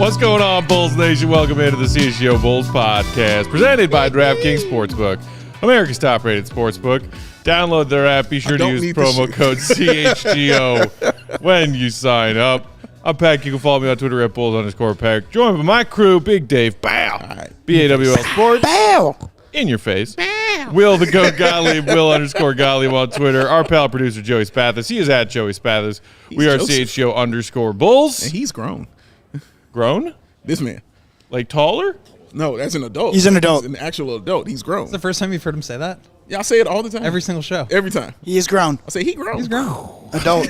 What's going on, Bulls Nation? Welcome into the CHGO Bulls Podcast, presented by DraftKings Sportsbook, America's top-rated sportsbook. Download their app. Be sure to use promo code CHGO when you sign up. I'm Pack. You can follow me on Twitter at Bulls_Pack. Joined by my crew, Big Dave, Bow, BAWL Sports, Bow, in your face. Bow. Will the Goat Gottlieb, Will_Gottlieb on Twitter. Our pal producer, Joey Spathis. He is at Joey Spathis. We are CHGO_Bulls. And he's grown. Grown? This man. Like taller? No, that's an adult. He's an adult. He's an actual adult. He's grown. It's the first time you've heard him say that? Yeah, I say it all the time. Every single show. Every time. He is grown. I say he grown. He's grown. Adult.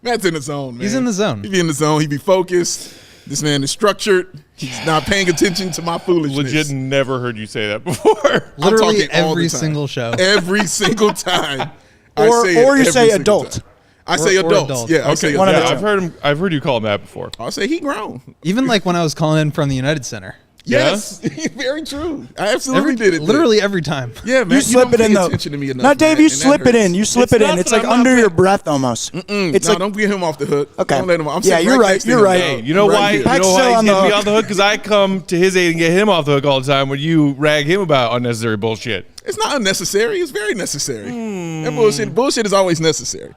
Matt's in the zone, man. He's in the zone. He be in the zone. He be focused. This man is structured. He's not paying attention to my foolishness. Legit never heard you say that before. Literally I'm talking all every the time. single show. Every single time. Or you say adult. I say Or adults. adult. Yeah, I say One of adults. the I've heard you call him that before. I say he grown. Even like when I was calling in from the United Center. Yes, very true. I absolutely did it. Literally every time. Yeah, man. You slip it in though. Not Dave. You slip it in. You slip it in. It's like under your breath almost. It's like don't get him off the hook. Okay. Don't let him. I'm Yeah, sitting you're right. next to You're him, right. dog. Hey, you know why? here. You know Pack's why still he on gets the me hook. on the hook? Because I come to his aid and get him off the hook all the time when you rag him about unnecessary bullshit. It's not unnecessary. It's very necessary. That bullshit is always necessary.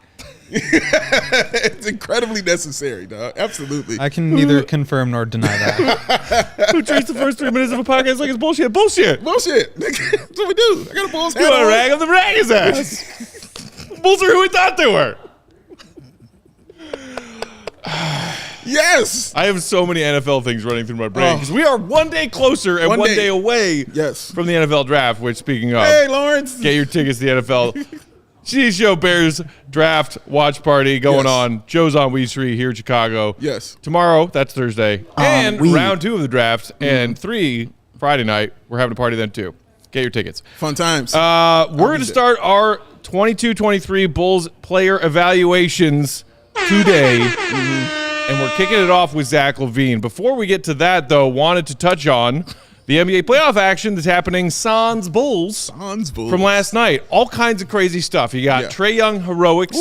It's incredibly necessary, dog. Absolutely. I can neither confirm nor deny that. Who treats the first 3 minutes of a podcast like it's bullshit? Bullshit. Bullshit. That's what we do. I got a Bulls You hat want to on. rag him? Then rag his ass. Bulls are who we thought they were. Yes. I have so many NFL things running through my brain because we are one day closer and one day away Yes. from the NFL draft, which, speaking of, Hey, Lawrence. get your tickets to the NFL. CHGO Bears draft watch party going Yes. on. Joe's on Weed Street here in Chicago. Yes. Tomorrow, that's Thursday. And Weed. round 2 of the draft. And 3, Friday night. We're having a party then, too. Get your tickets. Fun times. We're going to there. start our 22-23 Bulls player evaluations today. And we're kicking it off with Zach Lavine. Before we get to that, though, wanted to touch on the NBA playoff action that's happening Sans Bulls from last night. All kinds of crazy stuff. You got Trae Young heroics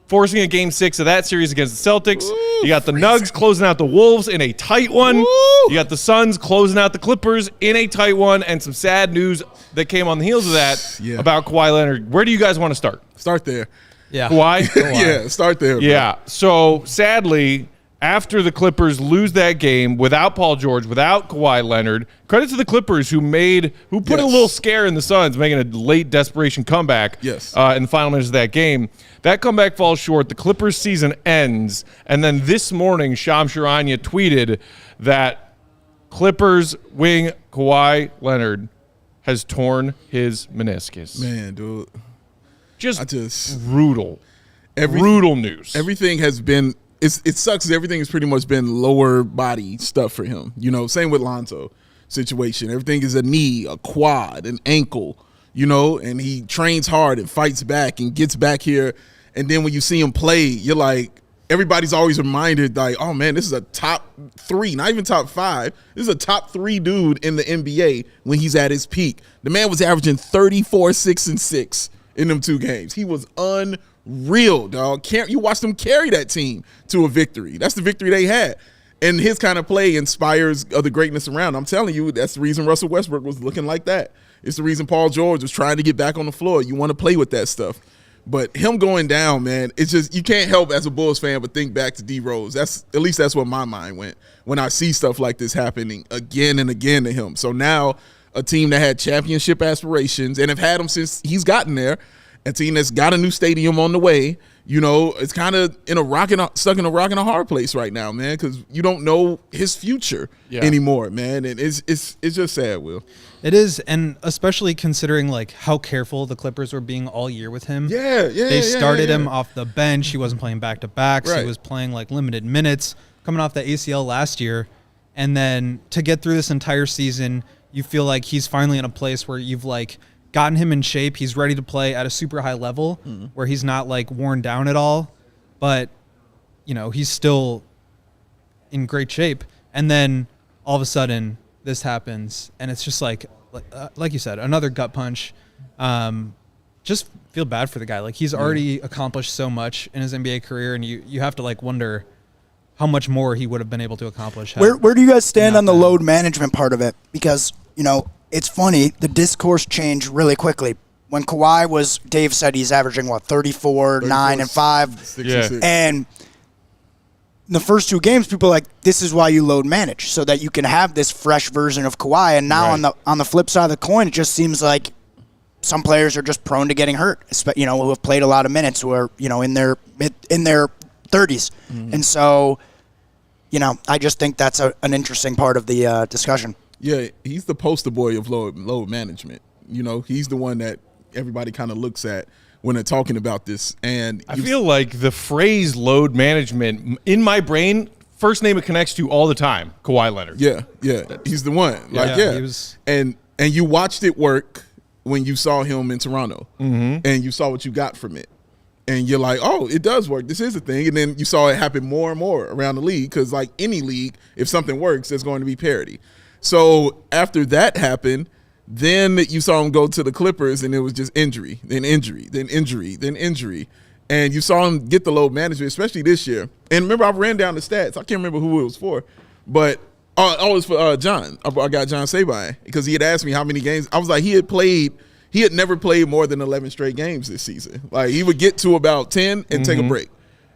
forcing a game 6 of that series against the Celtics. You got the Nugs closing out the Wolves in a tight one. You got the Suns closing out the Clippers in a tight one. And some sad news that came on the heels of that about Kawhi Leonard. Where do you guys want to start? Start there. Yeah. Kawhi? Yeah, start there. Bro. Yeah. So sadly, after the Clippers lose that game without Paul George, without Kawhi Leonard, credit to the Clippers who put a little scare in the Suns, making a late desperation comeback in the final minutes of that game. That comeback falls short. The Clippers season ends. And then this morning, Shams Charania tweeted that Clippers wing Kawhi Leonard has torn his meniscus. Man, dude. Just brutal. Brutal news. Everything has been it sucks. Everything has pretty much been lower body stuff for him. You know, same with Lonzo situation. Everything is a knee, a quad, an ankle, you know, and he trains hard and fights back and gets back here. And then when you see him play, you're like, everybody's always reminded, like, oh man, this is a top 3, not even top 5. This is a top 3 dude in the NBA when he's at his peak. The man was averaging 34, 6, and 6 in them 2 games. He was unreal, dog. You watched them carry that team to a victory. That's the victory they had. And his kind of play inspires other greatness around. I'm telling you, that's the reason Russell Westbrook was looking like that. It's the reason Paul George was trying to get back on the floor. You want to play with that stuff. But him going down, man, it's just, you can't help as a Bulls fan but think back to D Rose. At least that's where my mind went when I see stuff like this happening again and again to him. So now a team that had championship aspirations and have had them since he's gotten there, a team that's got a new stadium on the way, you know, it's kind of stuck in a rock and a hard place right now, man, because you don't know his future anymore, man. And it's just sad, Will. It is, and especially considering like how careful the Clippers were being all year with him. They started him off the bench. He wasn't playing back-to-backs. Right. He was playing like limited minutes coming off the ACL last year. And then to get through this entire season, you feel like he's finally in a place where you've like gotten him in shape. He's ready to play at a super high level where he's not like worn down at all, but you know, he's still in great shape. And then all of a sudden this happens and it's just like you said, another gut punch. Just feel bad for the guy. Like he's already accomplished so much in his NBA career and you have to like wonder how much more he would have been able to accomplish. Where do you guys stand on the load management part of it? Because, it's funny, the discourse changed really quickly. When Kawhi was, Dave said he's averaging, 34, 9, and 5. 66. And the first 2 games, people are like, this is why you load manage, so that you can have this fresh version of Kawhi. And now on the flip side of the coin, it just seems like some players are just prone to getting hurt, who have played a lot of minutes, who are, in their 30s. And so, I just think that's an interesting part of the discussion. Yeah, he's the poster boy of load management. He's the one that everybody kind of looks at when they're talking about this. And I feel like the phrase load management, in my brain, first name it connects to all the time, Kawhi Leonard. Yeah, he's the one. He was, and you watched it work when you saw him in Toronto, and you saw what you got from it. And you're like, oh, it does work. This is a thing. And then you saw it happen more and more around the league because, like any league, if something works, there's going to be parity. So after that happened, then you saw him go to the Clippers, and it was just injury, then injury, then injury, then injury. And you saw him get the load management, especially this year. And remember, I ran down the stats. I can't remember who it was for. But it was for John. I got John Sabine because he had asked me how many games. I was like, he had never played more than 11 straight games this season. Like, he would get to about 10 and take a break.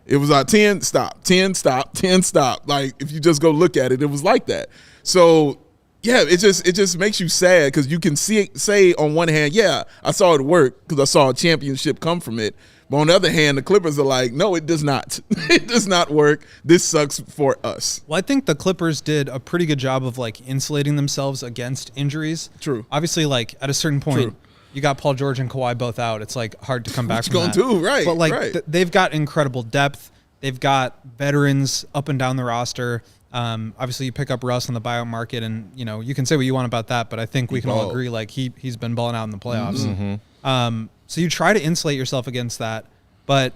It was like 10, stop, 10, stop, 10, stop. Like, if you just go look at it, it was like that. So, yeah, it just makes you sad because you can say on one hand, yeah, I saw it work because I saw a championship come from it. But on the other hand, the Clippers are like, no, it does not. It does not work. This sucks for us. Well, I think the Clippers did a pretty good job of, insulating themselves against injuries. True. Obviously, at a certain point, you got Paul George and Kawhi both out. It's, hard to come back from that. Do? Right, but, right. They've got incredible depth. They've got veterans up and down the roster. Obviously, you pick up Russ on the buyout market, and, you can say what you want about that, but I think we can all agree, he's been balling out in the playoffs. So you try to insulate yourself against that, but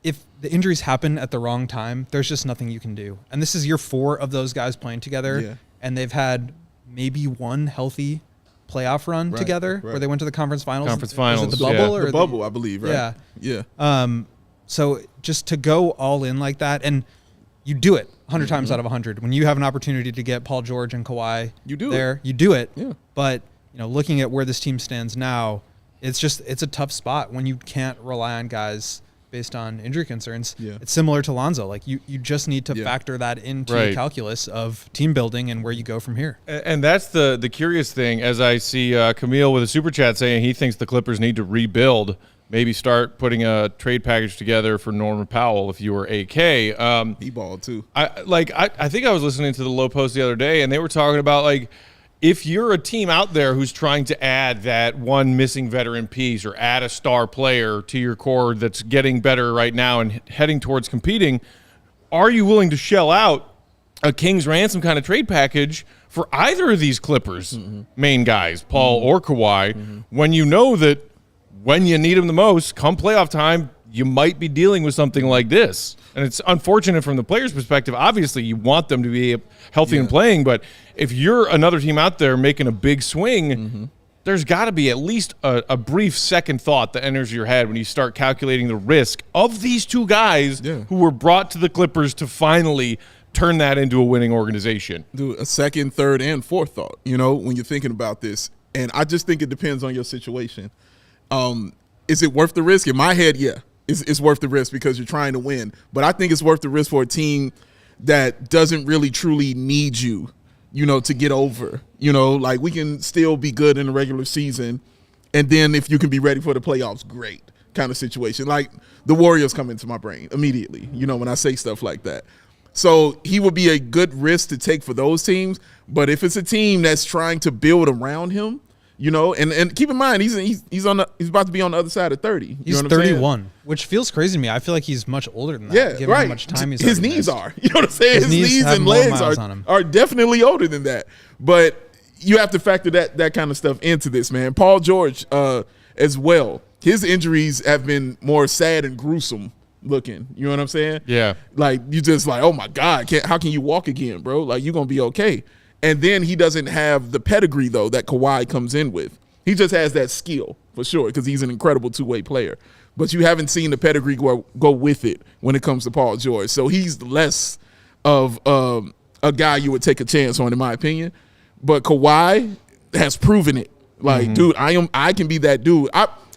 if the injuries happen at the wrong time, there's just nothing you can do. And this is year 4 of those guys playing together, and they've had maybe one healthy playoff run together where they went to the conference finals. Conference finals. Was it the bubble? Or the bubble, I believe, right? Yeah. So just to go all in like that, and you do it 100 times out of 100. When you have an opportunity to get Paul George and Kawhi you do it. Yeah. But, looking at where this team stands now, it's a tough spot when you can't rely on guys based on injury concerns. Yeah. It's similar to Lonzo. You just need to factor that into the calculus of team building and where you go from here. And that's the curious thing, as I see Camille with a super chat saying he thinks the Clippers need to rebuild, maybe start putting a trade package together for Norman Powell if you were AK. He balled too. I think I was listening to the Low Post the other day, and they were talking about if you're a team out there who's trying to add that one missing veteran piece or add a star player to your core that's getting better right now and heading towards competing, are you willing to shell out a King's ransom kind of trade package for either of these Clippers main guys, Paul or Kawhi, when you know that when you need them the most, come playoff time, you might be dealing with something like this? And it's unfortunate from the player's perspective. Obviously, you want them to be healthy and playing, but if you're another team out there making a big swing, there's got to be at least a brief second thought that enters your head when you start calculating the risk of these two guys who were brought to the Clippers to finally turn that into a winning organization. Do a second, third, and fourth thought, when you're thinking about this. And I just think it depends on your situation. Is it worth the risk? In my head, yeah. It's worth the risk because you're trying to win. But I think it's worth the risk for a team that doesn't really truly need you, to get over. We can still be good in the regular season, and then if you can be ready for the playoffs, great kind of situation. Like the Warriors come into my brain immediately, when I say stuff like that. So he would be a good risk to take for those teams. But if it's a team that's trying to build around him, and keep in mind he's about to be on the other side of 30. He's 31, which feels crazy to me. I feel like he's much older than that. Yeah, given how much time his knees are. You know what I'm saying? His knees and more legs miles on him. are definitely older than that. But you have to factor that kind of stuff into this, man. Paul George as well. His injuries have been more sad and gruesome looking. You know what I'm saying? Yeah. You just oh my God, how can you walk again, bro? You're gonna be okay. And then he doesn't have the pedigree, though, that Kawhi comes in with. He just has that skill, for sure, because he's an incredible two-way player. But you haven't seen the pedigree go with it when it comes to Paul George. So he's less of a guy you would take a chance on, in my opinion. But Kawhi has proven it. Like, dude, I can be that dude.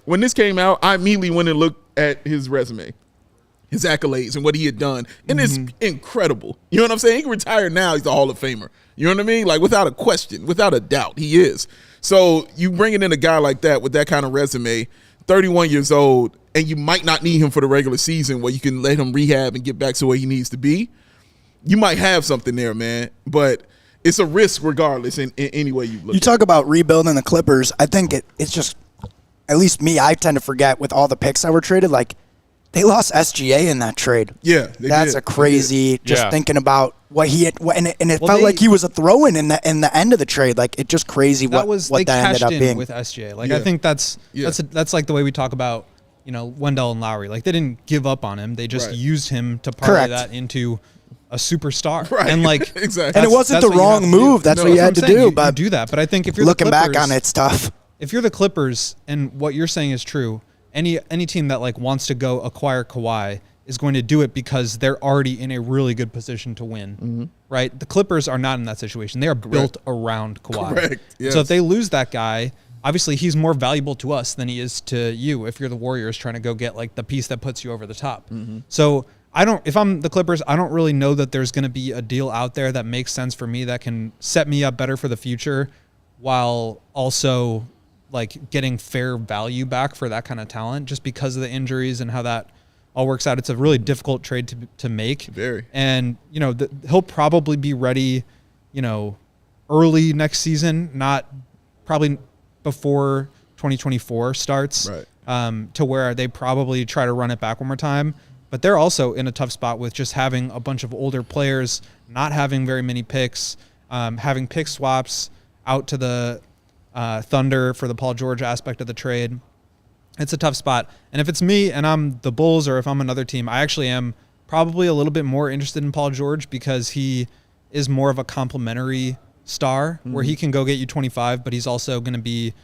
When this came out, I immediately went and looked at his resume, his accolades, and what he had done. And it's incredible. You know what I'm saying? He can retire now. He's a Hall of Famer. You know what I mean? Like, without a question, without a doubt, he is. So you bringing in a guy like that with that kind of resume, 31 years old, and you might not need him for the regular season where you can let him rehab and get back to where he needs to be. You might have something there, man. But it's a risk regardless in any way you look at it. You talk about rebuilding the Clippers. I think it's just, at least me, I tend to forget with all the picks that were traded, like, they lost SGA in that trade. Yeah, that's a crazy. Just thinking about what he had, and it felt they, like he was a throw-in in the end of the trade. Like, it just crazy that what that ended up being with SGA. Like, I think that's like the way we talk about, you know, Wendell and Lowry. Like, they didn't give up on him. They just used him to parlay that into a superstar. Right. And like exactly. And it wasn't the wrong move. That's what you had to do. You but do that. But I think if you're looking the Clippers, back on it, it's tough. If you're the Clippers and what you're saying is true, any team that like wants to go acquire Kawhi is going to do it because they're already in a really good position to win, right? The Clippers are not in that situation. They are built around Kawhi. Correct. Yes. So if they lose that guy, obviously he's more valuable to us than he is to you if you're the Warriors trying to go get like the piece that puts you over the top. So if I'm the Clippers, I don't really know that there's going to be a deal out there that makes sense for me that can set me up better for the future while also like getting fair value back for that kind of talent just because of the injuries and how that all works out. It's a really difficult trade to make. Very. And, you know, he'll probably be ready, you know, early next season, not probably before 2024 starts, right. To where they probably try to run it back one more time. But they're also in a tough spot with just having a bunch of older players, not having very many picks, having pick swaps out to the Thunder for the Paul George aspect of the trade. It's a tough spot. And if it's me and I'm the Bulls or if I'm another team, I actually am probably a little bit more interested in Paul George because he is more of a complementary star where he can go get you 25, but he's also going to be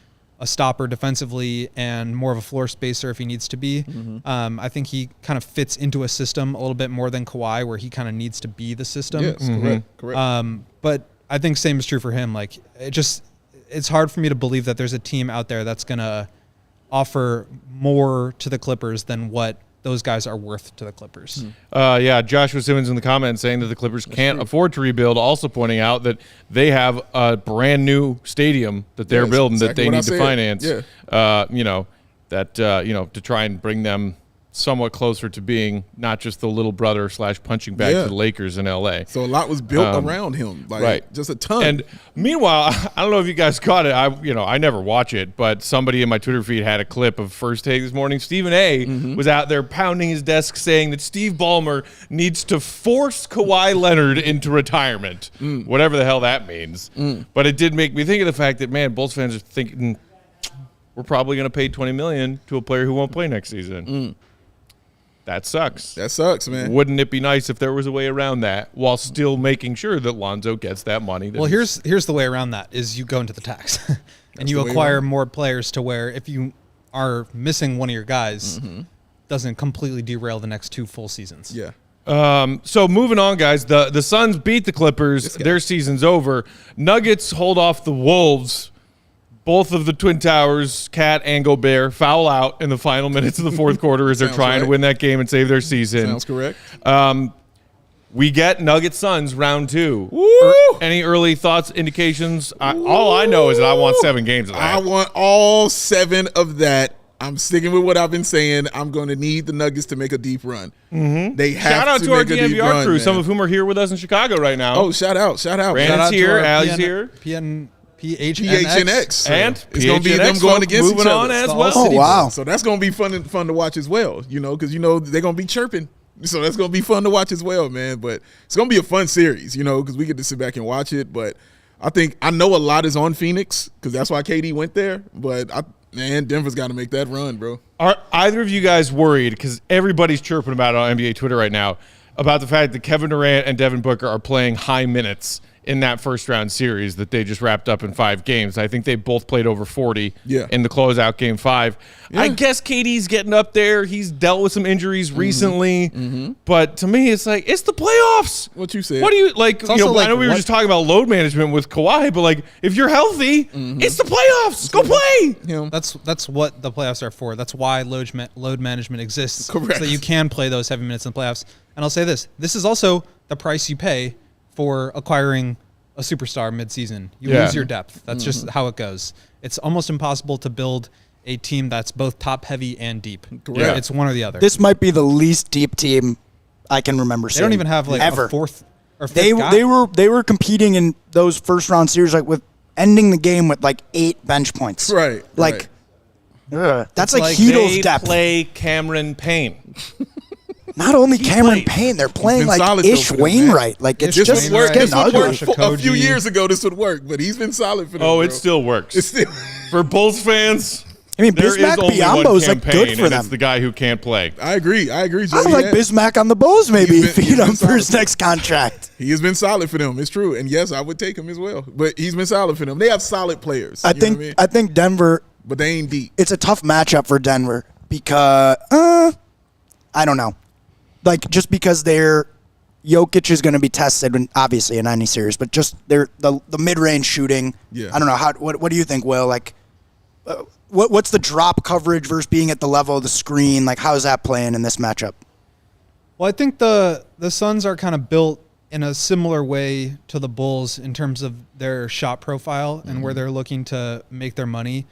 a stopper defensively and more of a floor spacer if he needs to be. I think he kind of fits into a system a little bit more than Kawhi where he kind of needs to be the system. Yes, correct. But I think same is true for him. Like it's hard for me to believe that there's a team out there that's going to offer more to the Clippers than what those guys are worth to the Clippers. Joshua Simmons in the comments saying that the Clippers can't afford to rebuild, also pointing out that they have a brand new stadium that they're building that they need to finance. To try and bring them somewhat closer to being not just the little brother / punching bag to the Lakers in LA. So a lot was built around him, just a ton. And meanwhile, I don't know if you guys caught it. I never watch it, but somebody in my Twitter feed had a clip of First Take this morning. Stephen A. was out there pounding his desk saying that Steve Ballmer needs to force Kawhi Leonard into retirement, whatever the hell that means. But it did make me think of the fact that, man, Bulls fans are thinking we're probably going to pay $20 million to a player who won't play next season. That sucks. That sucks, man. Wouldn't it be nice if there was a way around that while still making sure that Lonzo gets that money? Well, here's the way around that is you go into the tax and you acquire more players to where if you are missing one of your guys, doesn't completely derail the next 2 full seasons. Yeah. So moving on, guys. The Suns beat the Clippers. Their season's over. Nuggets hold off the Wolves. Both of the Twin Towers, Cat and Gobert, foul out in the final minutes of the fourth quarter as they're trying to win that game and save their season. Sounds correct. We get Nuggets Suns round 2. Any early thoughts, indications? All I know is that I want 7 games of that. I want all 7 of that. I'm sticking with what I've been saying. I'm going to need the Nuggets to make a deep run. They have shout out to our DNVR crew, man. some of whom are here with us in Chicago right now. Oh, shout out. Brandon's here, Allie's here. PHNX. And it's going to be them going against each other. Moving on as well. Oh, wow. So that's going to be fun to watch as well, because they're going to be chirping. So that's going to be fun to watch as well, man. But it's going to be a fun series, because we get to sit back and watch it. But I know a lot is on Phoenix because that's why KD went there. But, Denver's got to make that run, bro. Are either of you guys worried, because everybody's chirping about it on NBA Twitter right now, about the fact that Kevin Durant and Devin Booker are playing high minutes in that first round series that they just wrapped up in 5 games. I think they both played over 40 in the closeout game 5. Yeah. I guess KD's getting up there. He's dealt with some injuries recently, but to me, it's like, it's the playoffs. What you said. What do you like? You know, like, I know we were just talking about load management with Kawhi, but like, if you're healthy, it's the playoffs. Go play. Yeah. That's what the playoffs are for. That's why load management exists. Correct. So that you can play those heavy minutes in the playoffs. And I'll say this: this is also the price you pay for acquiring a superstar midseason. You lose your depth. That's just how it goes. It's almost impossible to build a team that's both top heavy and deep. Yeah. It's one or the other. This might be the least deep team I can remember seeing. They don't even have like ever. a fourth or fifth guy. They were competing in those first round series like with ending the game with like 8 bench points. Right. Like that's It's like like Hedo's depth. Play Cameron Payne. Not only Cameron Payne, they're playing like solid Ish though for them, Wainwright. Like it's Ish just Wainwright. getting ugly. A few years ago, this would work, but he's been solid for them. Oh, bro. it still works. It's still For Bulls fans, I mean, there is Bismack only one Biyombo's like campaign, good for and them. it's the guy who can't play. I agree, Joe. I like Bismack on the Bulls maybe He's if been- he'd he's been him for his solid. next contract. He has been solid for them. It's true, and yes, I would take him as well. But he's been solid for them. They have solid players. I you know think what I mean? I think Denver. But they ain't deep. It's a tough matchup for Denver because I don't know, like just because Jokic is going to be tested, obviously in any series, but just the mid range shooting. Yeah. I don't know what do you think, Will? Like, what's the drop coverage versus being at the level of the screen? Like, how's that playing in this matchup? Well, I think the Suns are kind of built in a similar way to the Bulls in terms of their shot profile and where they're looking to make their money.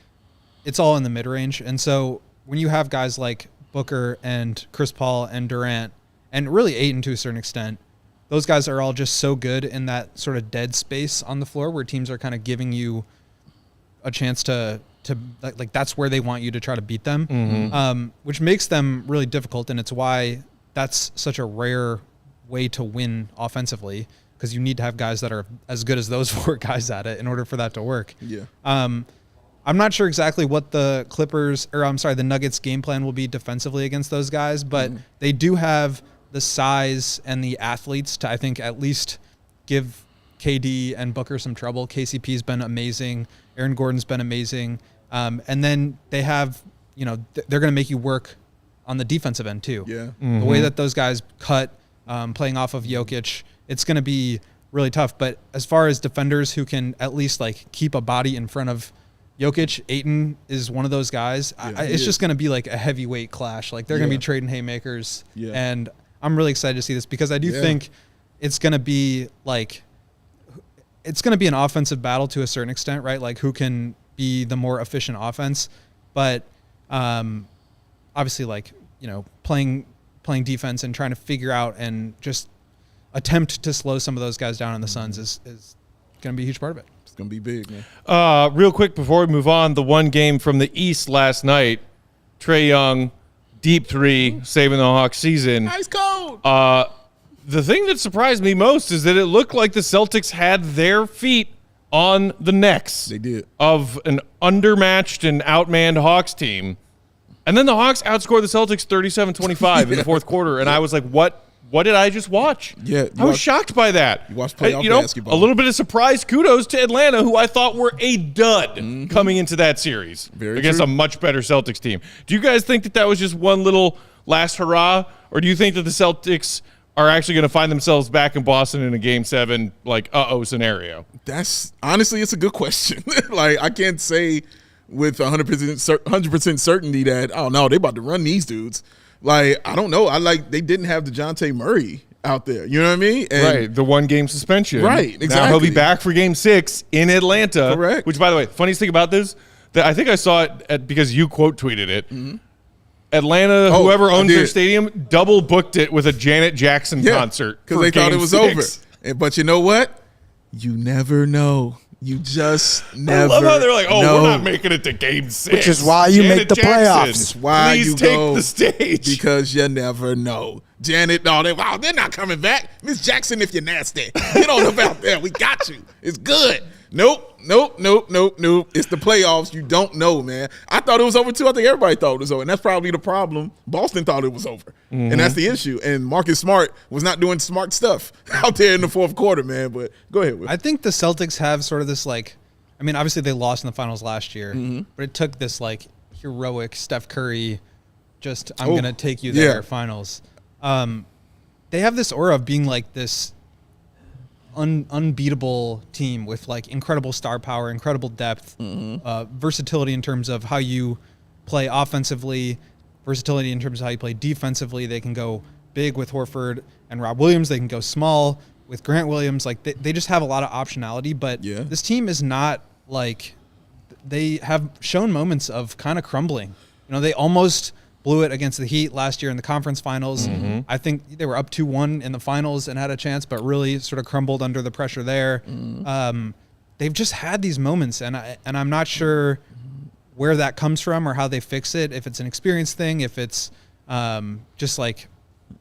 It's all in the mid-range. And so when you have guys like Booker and Chris Paul and Durant, and really Ayton to a certain extent, those guys are all just so good in that sort of dead space on the floor where teams are kind of giving you a chance to like that's where they want you to try to beat them, which makes them really difficult. And it's why that's such a rare way to win offensively, because you need to have guys that are as good as those 4 guys at it in order for that to work. Yeah. I'm not sure exactly what the the Nuggets game plan will be defensively against those guys, but they do have the size and the athletes to, I think, at least give KD and Booker some trouble. KCP's been amazing. Aaron Gordon's been amazing. And then they have, they're going to make you work on the defensive end too. Yeah. The way that those guys cut, playing off of Jokic, it's going to be really tough. But as far as defenders who can at least like keep a body in front of Jokic, Ayton is one of those guys. It's just going to be like a heavyweight clash. Like they're going to be trading haymakers. Yeah. And I'm really excited to see this because I do think it's going to be like, it's going to be an offensive battle to a certain extent, right? Like who can be the more efficient offense, but obviously like, playing defense and trying to figure out and just attempt to slow some of those guys down in the Suns is going to be a huge part of it. It's going to be big, man. Real quick before we move on, the one game from the East last night, Trae Young, deep 3, saving the Hawks season. Ice cold. The thing that surprised me most is that it looked like the Celtics had their feet on the necks They did. of an undermatched and outmanned Hawks team. And then the Hawks outscored the Celtics 37-25 in the fourth quarter. And I was like, what did I just watch? Yeah, I was shocked by that. You watched playoff basketball. A little bit of surprise kudos to Atlanta, who I thought were a dud coming into that series against true. a much better Celtics team. Do you guys think that was just one little last hurrah? Or do you think that the Celtics are actually going to find themselves back in Boston in a Game 7, like, scenario? That's honestly, it's a good question. Like, I can't say with 100% certainty that, oh, no, they about to run these dudes. Like, I don't know. They didn't have DeJounte Murray out there. You know what I mean? And Right, the 1-game suspension. Right, Now he'll exactly. be back for Game 6 in Atlanta. Correct. Which, by the way, funniest thing about this, that I think I saw it because you quote tweeted it. Atlanta, whoever I owns their did. stadium, double booked it with a Janet Jackson concert because for they thought Game it was 6. over. But you know what? You never know. You just never I love how they're like, know. we're not making it to Game 6. Which is why you make the playoffs. That's why Please you take go the stage. because you never know. Janet, they're not coming back. Miss Jackson, if you're nasty, get on up out there. We got you. It's good. Nope. It's the playoffs. You don't know, man. I thought it was over too. I think everybody thought it was over, and that's probably the problem. Boston thought it was over, and that's the issue. And Marcus Smart was not doing smart stuff out there in the fourth quarter, man. But go ahead. Will. I think the Celtics have sort of this obviously they lost in the finals last year, but it took this heroic Steph Curry, I'm going to take you there finals. They have this aura of being this unbeatable team with incredible star power, incredible depth, versatility in terms of how you play offensively, versatility in terms of how you play defensively. They can go big with Horford and Rob Williams. They can go small with Grant Williams. They just have a lot of optionality, but this team is not they have shown moments of kind of crumbling. They almost blew it against the Heat last year in the conference finals. I think they were up 2-1 in the finals and had a chance, but really sort of crumbled under the pressure there. They've just had these moments, and I'm not sure where that comes from or how they fix it. If it's an experience thing, if it's just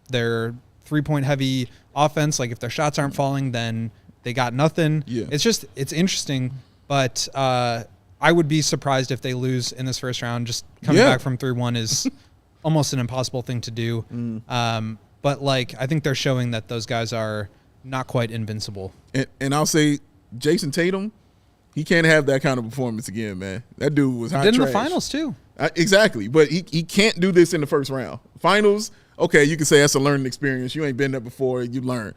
their 3-point heavy offense, if their shots aren't falling, then they got nothing. Yeah. It's interesting, but I would be surprised if they lose in this first round. Just coming back from 3-1 is almost an impossible thing to do. But I think they're showing that those guys are not quite invincible. And I'll say Jason Tatum, he can't have that kind of performance again, man. That dude was hot trash. Did in the finals too. Exactly, but he can't do this in the first round. Finals, okay, you can say that's a learning experience. You ain't been there before, you learn.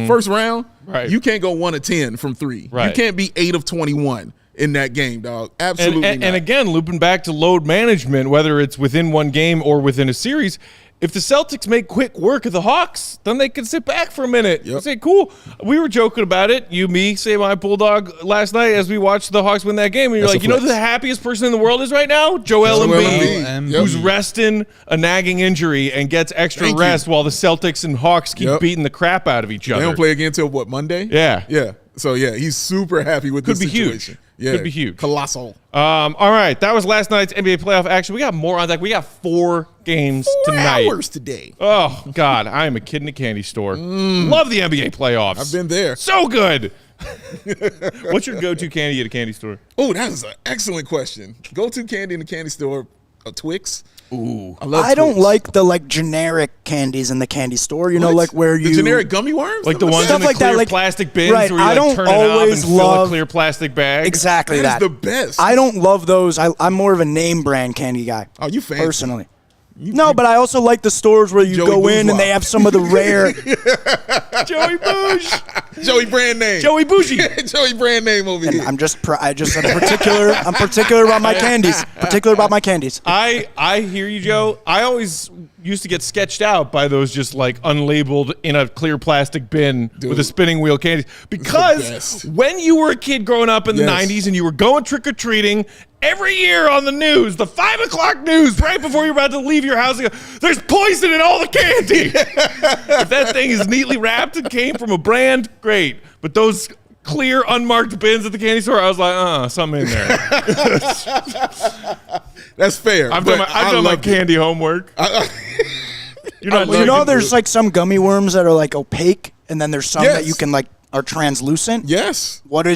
First round, you can't go 1 of 10 from 3. You can't be 8 of 21. In that game, dog. Absolutely not. And again, looping back to load management, whether it's within one game or within a series, if the Celtics make quick work of the Hawks, then they can sit back for a minute and say, cool. We were joking about it, you, me, say my Bulldog last night as we watched the Hawks win that game. And you're like, you know who the happiest person in the world is right now? Joel Embiid, who's resting a nagging injury and gets extra rest while the Celtics and Hawks keep beating the crap out of each other. They don't play again until, what, Monday? Yeah. So, he's super happy with this situation. Huge. Yeah, could be huge. Colossal. All right. That was last night's NBA playoff action. We got more on that. We got 4 games tonight. 4 hours today. Oh, God. I am a kid in a candy store. Love the NBA playoffs. I've been there. So good. What's your go-to candy at a candy store? Oh, that is an excellent question. Go-to candy in the candy store, a Twix. Ooh. I don't like the generic candies in the candy store. Where you the generic gummy worms, the ones in the clear plastic bins, where you I don't turn it up always and fill a clear plastic bag. Exactly that. Is the best. I don't love those. I'm more of a name brand candy guy. Oh, you fancy. Personally. But I also like the stores where you go in and they have some of the rare. Joey Bougie. Joey brand name. Joey Bougie. Joey brand name over here. I'm particular about my candies. I hear you, Joe. I always used to get sketched out by those just unlabeled in a clear plastic bin with a spinning wheel candies. Because when you were a kid growing up in the 90s and you were going trick-or-treating, every year on the news, the 5 o'clock news, right before you're about to leave your house, there's poison in all the candy. If that thing is neatly wrapped and came from a brand, great. But those clear, unmarked bins at the candy store, I was like, something in there. That's fair. I've done my candy homework. There's some gummy worms that are opaque, and then there's some that you can are translucent. Yes. What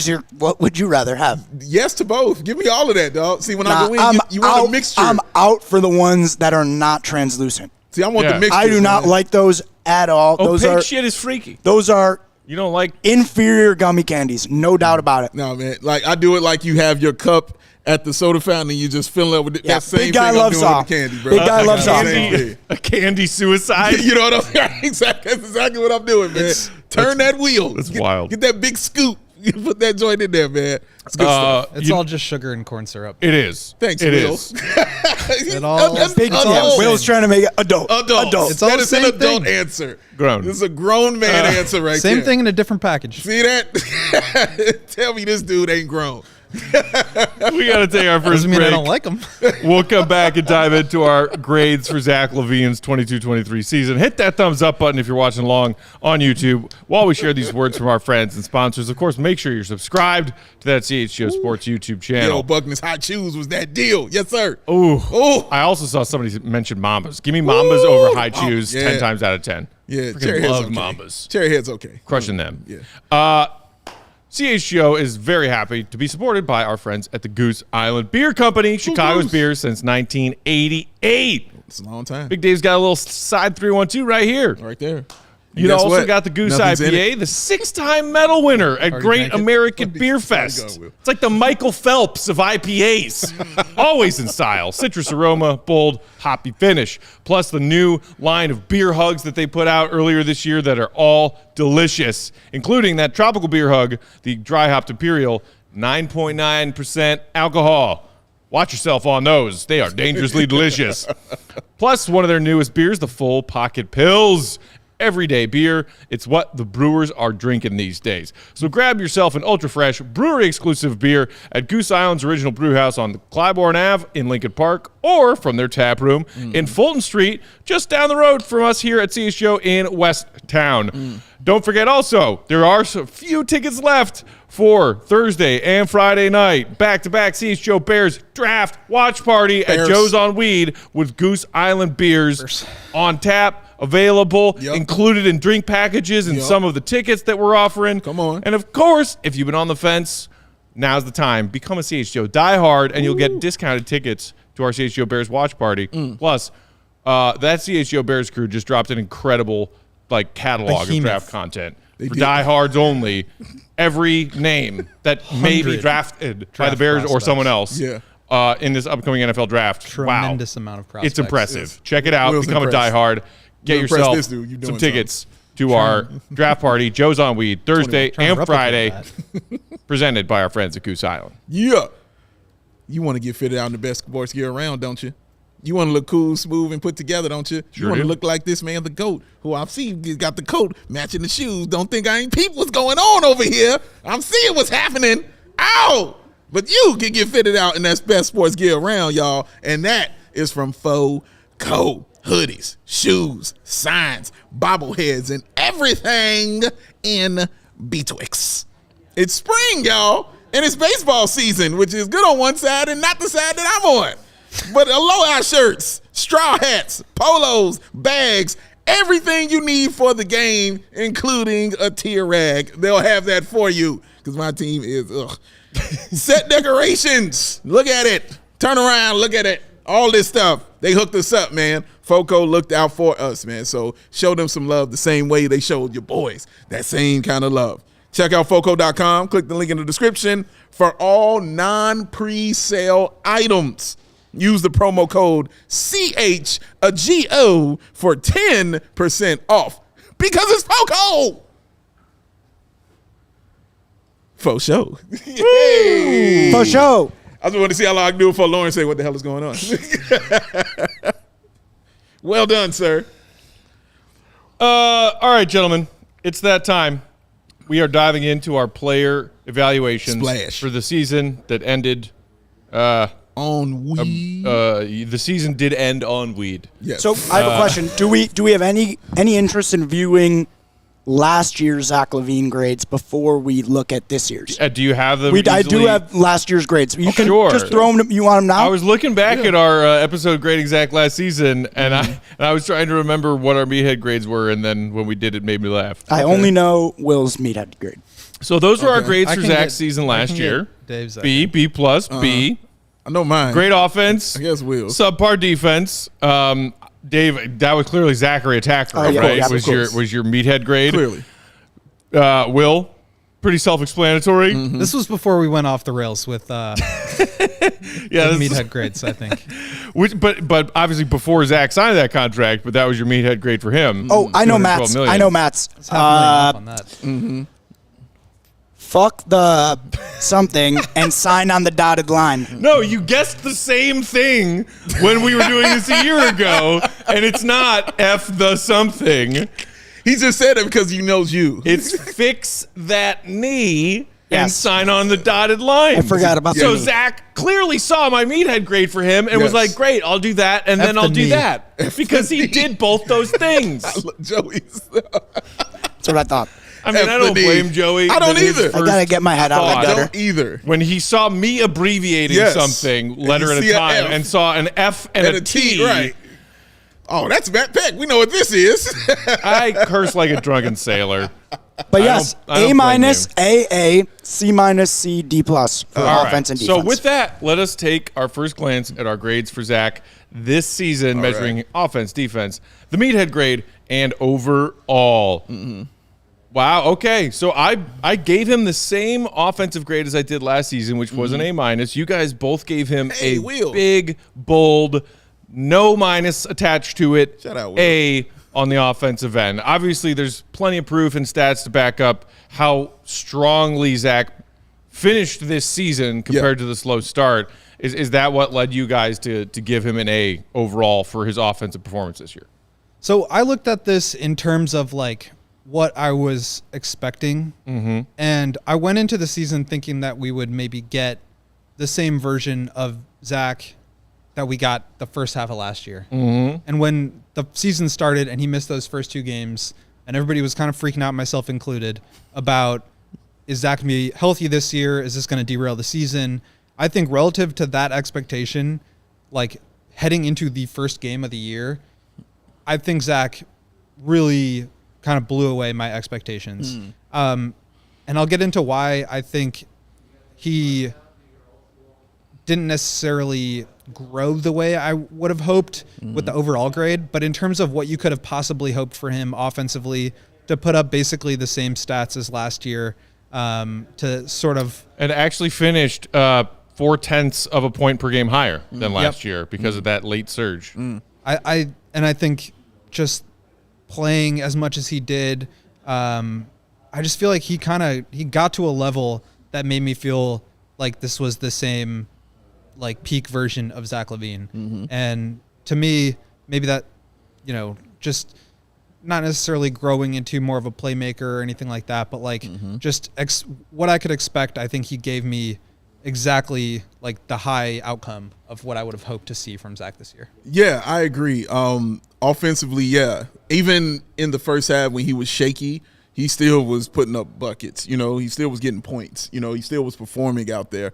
would you rather have? Yes to both. Give me all of that, dog. See, when I go in, you want a mixture. I'm out for the ones that are not translucent. See, I want the mixture. I do not like those at all. Opaque shit is freaky. Those are you don't like inferior gummy candies, no doubt about it. No, man. I do it like you have your cup at the soda fountain and you just fill it with that same big guy thing loves I'm doing with the candy, bro. Big guy loves all. A candy suicide. You know what I'm saying? Exactly. That's exactly what I'm doing, man. Turn that wheel. That's wild. Get that big scoop. You put that joint in there, man. It's good stuff. It's all just sugar and corn syrup. It is. Thanks, it Will. is. It all big Will's trying to make it adult. It's all that is an adult answer. Grown. This is a grown man answer right same there. Thing in a different package. See that? Tell me this dude ain't grown. We got to take our first break. I don't like them. We'll come back and dive into our grades for Zach Lavine's 22-23 season. Hit that thumbs up button if you're watching along on YouTube while we share these words from our friends and sponsors. Of course, make sure you're subscribed to that CHGO Sports YouTube channel. Yo, Buckner's hot shoes was that deal. Yes, sir. Ooh. I also saw somebody mention Mambas. Give me Mambas over high chews 10 times out of 10. Yeah, Freaking love okay. Mambas. Cherry Head's okay. Crushing them. Yeah. CHGO is very happy to be supported by our friends at the Goose Island Beer Company, Chicago's beer since 1988. It's a long time. Big Dave's got a little side 312 right here. Right there. You guess also what? got the Goose Nothing's in IPA, it. the 6-time medal winner at Already Great drank it? American Beer There you Fest. go, Will. It's like the Michael Phelps of IPAs. Always in style. Citrus aroma, bold, hoppy finish. Plus the new line of beer hugs that they put out earlier this year that are all delicious, including that tropical beer hug, the dry hopped Imperial, 9.9% alcohol. Watch yourself on those. They are dangerously delicious. Plus, one of their newest beers, the Full Pocket Pills. Everyday beer. It's what the brewers are drinking these days. So grab yourself an ultra-fresh, brewery-exclusive beer at Goose Island's original brew house on Clybourne Ave in Lincoln Park, or from their tap room in Fulton Street, just down the road from us here at CHGO in West Town. Don't forget also, there are a few tickets left for Thursday and Friday night. Back-to-back CHGO Bears draft watch party at Joe's on Weed with Goose Island beers on tap, available, included in drink packages and some of the tickets that we're offering. Come on. And of course, if you've been on the fence, now's the time. Become a CHGO diehard, and you'll get discounted tickets to our CHGO Bears watch party. Plus, that CHGO Bears crew just dropped an incredible catalog of Behemoth. draft content for did. diehards only. Every name that may be 100 drafted by the draft Bears or prospects. someone else in this upcoming NFL draft. Tremendous amount of prospects. It's impressive. Yes. Check it out. Will's Become impressed. a diehard. Get You impressed yourself this dude. You doing some tickets to our draft party, Joe's on Weed, Thursday Trying to and replicate Friday, that. presented by our friends at Goose Island. Yeah. You want to get fitted out in the best sports gear around, don't you? You want to look cool, smooth, and put together, don't you? Sure You want to do. look like this man, the GOAT, who I've seen he's got the coat matching the shoes. Don't think I ain't peep what's going on over here. I'm seeing what's happening. Ow! But you can get fitted out in that best sports gear around, y'all. And that is from FOCO. Hoodies, shoes, signs, bobbleheads, and everything in Betwixt. It's spring, y'all, and it's baseball season, which is good on one side and not the side that I'm on. But aloha shirts, straw hats, polos, bags, everything you need for the game, including a tear rag. They'll have that for you because my team is, Set decorations. Look at it. Turn around. Look at it. All this stuff. They hooked us up, man. FOCO looked out for us, man. So show them some love the same way they showed your boys that same kind of love. Check out FOCO.com. Click the link in the description for all non-pre-sale items. Use the promo code CHGO for 10% off because it's FOCO. Faux show. Hey. For sure. I just want to see how long I can do it before Lauren say what the hell is going on. Well done, sir. All right, gentlemen. It's that time. We are diving into our player evaluations Splash. for the season that ended. On weed. The season did end on weed. Yes. So I have a question. Do we have any interest in viewing last year's Zach Lavine grades before we look at this year's? Do you have them? I do easily? have last year's grades. You can Sure. just throw them. You want them now? I was looking back at our episode grade exact last season, and I was trying to remember what our meathead grades were, and then when we did, it made me laugh. I only know Will's meathead grade. So those were our grades I for can Zach's get- season I last can year. get Dave's B, B plus, B. I know mine. Great offense. I guess Will. Subpar defense. Dave, that was clearly Zachary Attacker, Oh, yeah, right? yeah, of was course. your meathead grade? Clearly. Will, pretty self-explanatory. This was before we went off the rails with Yeah, this is- meathead grades, I think. but obviously before Zach signed that contract, but that was your meathead grade for him. Oh, I know 212 Matt's. million. I know Matt's. It's half a million off on that. Fuck the something and sign on the dotted line. No, you guessed the same thing when we were doing this a year ago, and it's not F the something. He just said it because he knows you. It's fix that knee and Yes. sign on the dotted line. I forgot about So the knee. Zach clearly saw my meathead grade for him and was Yes. like, great, I'll do that, and then the I'll do knee. that. Because he did both those things. Joey's. That's what I thought. I mean, F I don't the knee. blame Joey. I don't that his either. I gotta get my head out of thought- the I gutter. don't either. When he saw me abbreviating Yes. something And letter you at a see a time F. and saw an F and a T, right. Oh, that's Matt Peck. We know what this is. I curse like a drunken sailor. But yes, I don't A minus, blame AA, C minus, C, D plus for All offense right. and defense. So with that, let us take our first glance at our grades for Zach this season, measuring offense, defense, the meathead grade, and overall. Wow. Okay. So I gave him the same offensive grade as I did last season, which was an A minus. You guys both gave him big, bold, no minus attached to it. Shout out, Will. A on the offensive end. Obviously, there's plenty of proof and stats to back up how strongly Zach finished this season compared to the slow start. Is that what led you guys to give him an A overall for his offensive performance this year? So I looked at this in terms of like what I was expecting, and I went into the season thinking that we would maybe get the same version of Zach that we got the first half of last year. And when the season started and he missed those first 2 games, and everybody was kind of freaking out, myself included, about is Zach going to be healthy this year? Is this going to derail the season? I think relative to that expectation, like heading into the first game of the year, I think Zach really kind of blew away my expectations. And I'll get into why I think he didn't necessarily grow the way I would have hoped with the overall grade. But in terms of what you could have possibly hoped for him offensively, to put up basically the same stats as last year, to sort of... And actually finished 0.4 of a point per game higher than last year because of that late surge. I think just playing as much as he did, I just feel like he got to a level that made me feel like this was the same like peak version of Zach Lavine. And to me, maybe that, just not necessarily growing into more of a playmaker or anything like that, but like just what I could expect, I think he gave me exactly like the high outcome of what I would have hoped to see from Zach this year. Yeah, I agree. Offensively, yeah. Even in the first half when he was shaky, he still was putting up buckets. He still was getting points. He still was performing out there.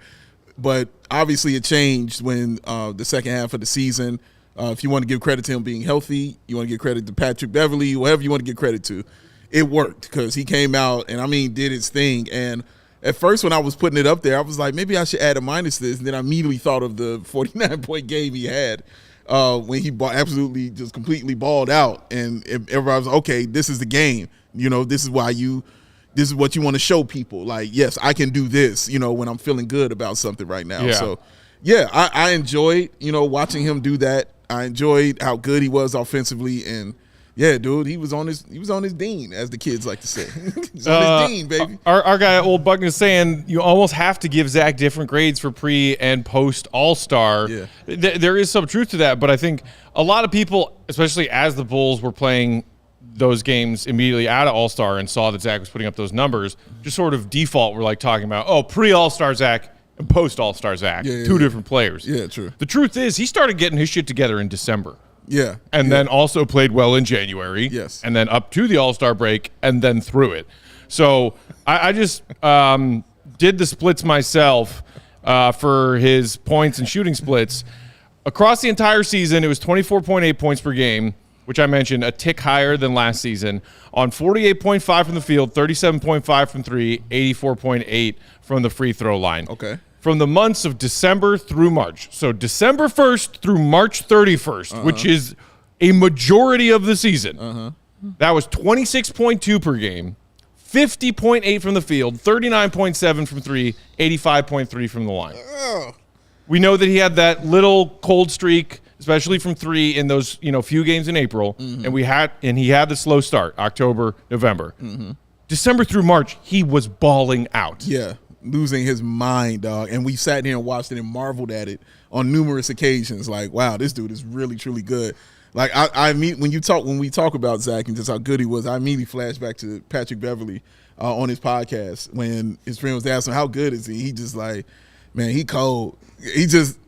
But obviously it changed when the second half of the season, if you want to give credit to him being healthy, you want to give credit to Patrick Beverly, whoever you want to give credit to, it worked because he came out and, did his thing. And at first when I was putting it up there, I was like, maybe I should add a minus to this. And then I immediately thought of the 49-point game he had when he absolutely just completely balled out. And everybody was like, okay, this is the game. This is what you want to show people. Like, yes, I can do this, when I'm feeling good about something right now. Yeah. So, yeah, I enjoyed, watching him do that. I enjoyed how good he was offensively. And, yeah, dude, he was on his dean, as the kids like to say. He's on his dean, baby. Our guy, Old Buck, is saying you almost have to give Zach different grades for pre and post All-Star. Yeah. There is some truth to that, but I think a lot of people, especially as the Bulls were playing those games immediately out of All-Star and saw that Zach was putting up those numbers, just sort of default were like talking about, pre-All-Star Zach and post-All-Star Zach, two different players. Yeah, true. The truth is he started getting his shit together in December. Yeah. And then also played well in January. Yes. And then up to the All-Star break and then through it. So I just did the splits myself for his points and shooting splits. Across the entire season, it was 24.8 points per game, which I mentioned, a tick higher than last season, on 48.5 from the field, 37.5 from three, 84.8 from the free throw line. Okay. From the months of December through March. So December 1st through March 31st, which is a majority of the season. That was 26.2 per game, 50.8 from the field, 39.7 from three, 85.3 from the line. We know that he had that little cold streak, especially from three in those few games in April, and he had the slow start, October, November. December through March, he was balling out. Yeah, losing his mind, dog. And we sat here and watched it and marveled at it on numerous occasions. Like, wow, this dude is really, truly good. Like when we talk about Zach and just how good he was, I immediately flash back to Patrick Beverly on his podcast when his friend was asking him, how good is he? He just like, man, he cold. He just,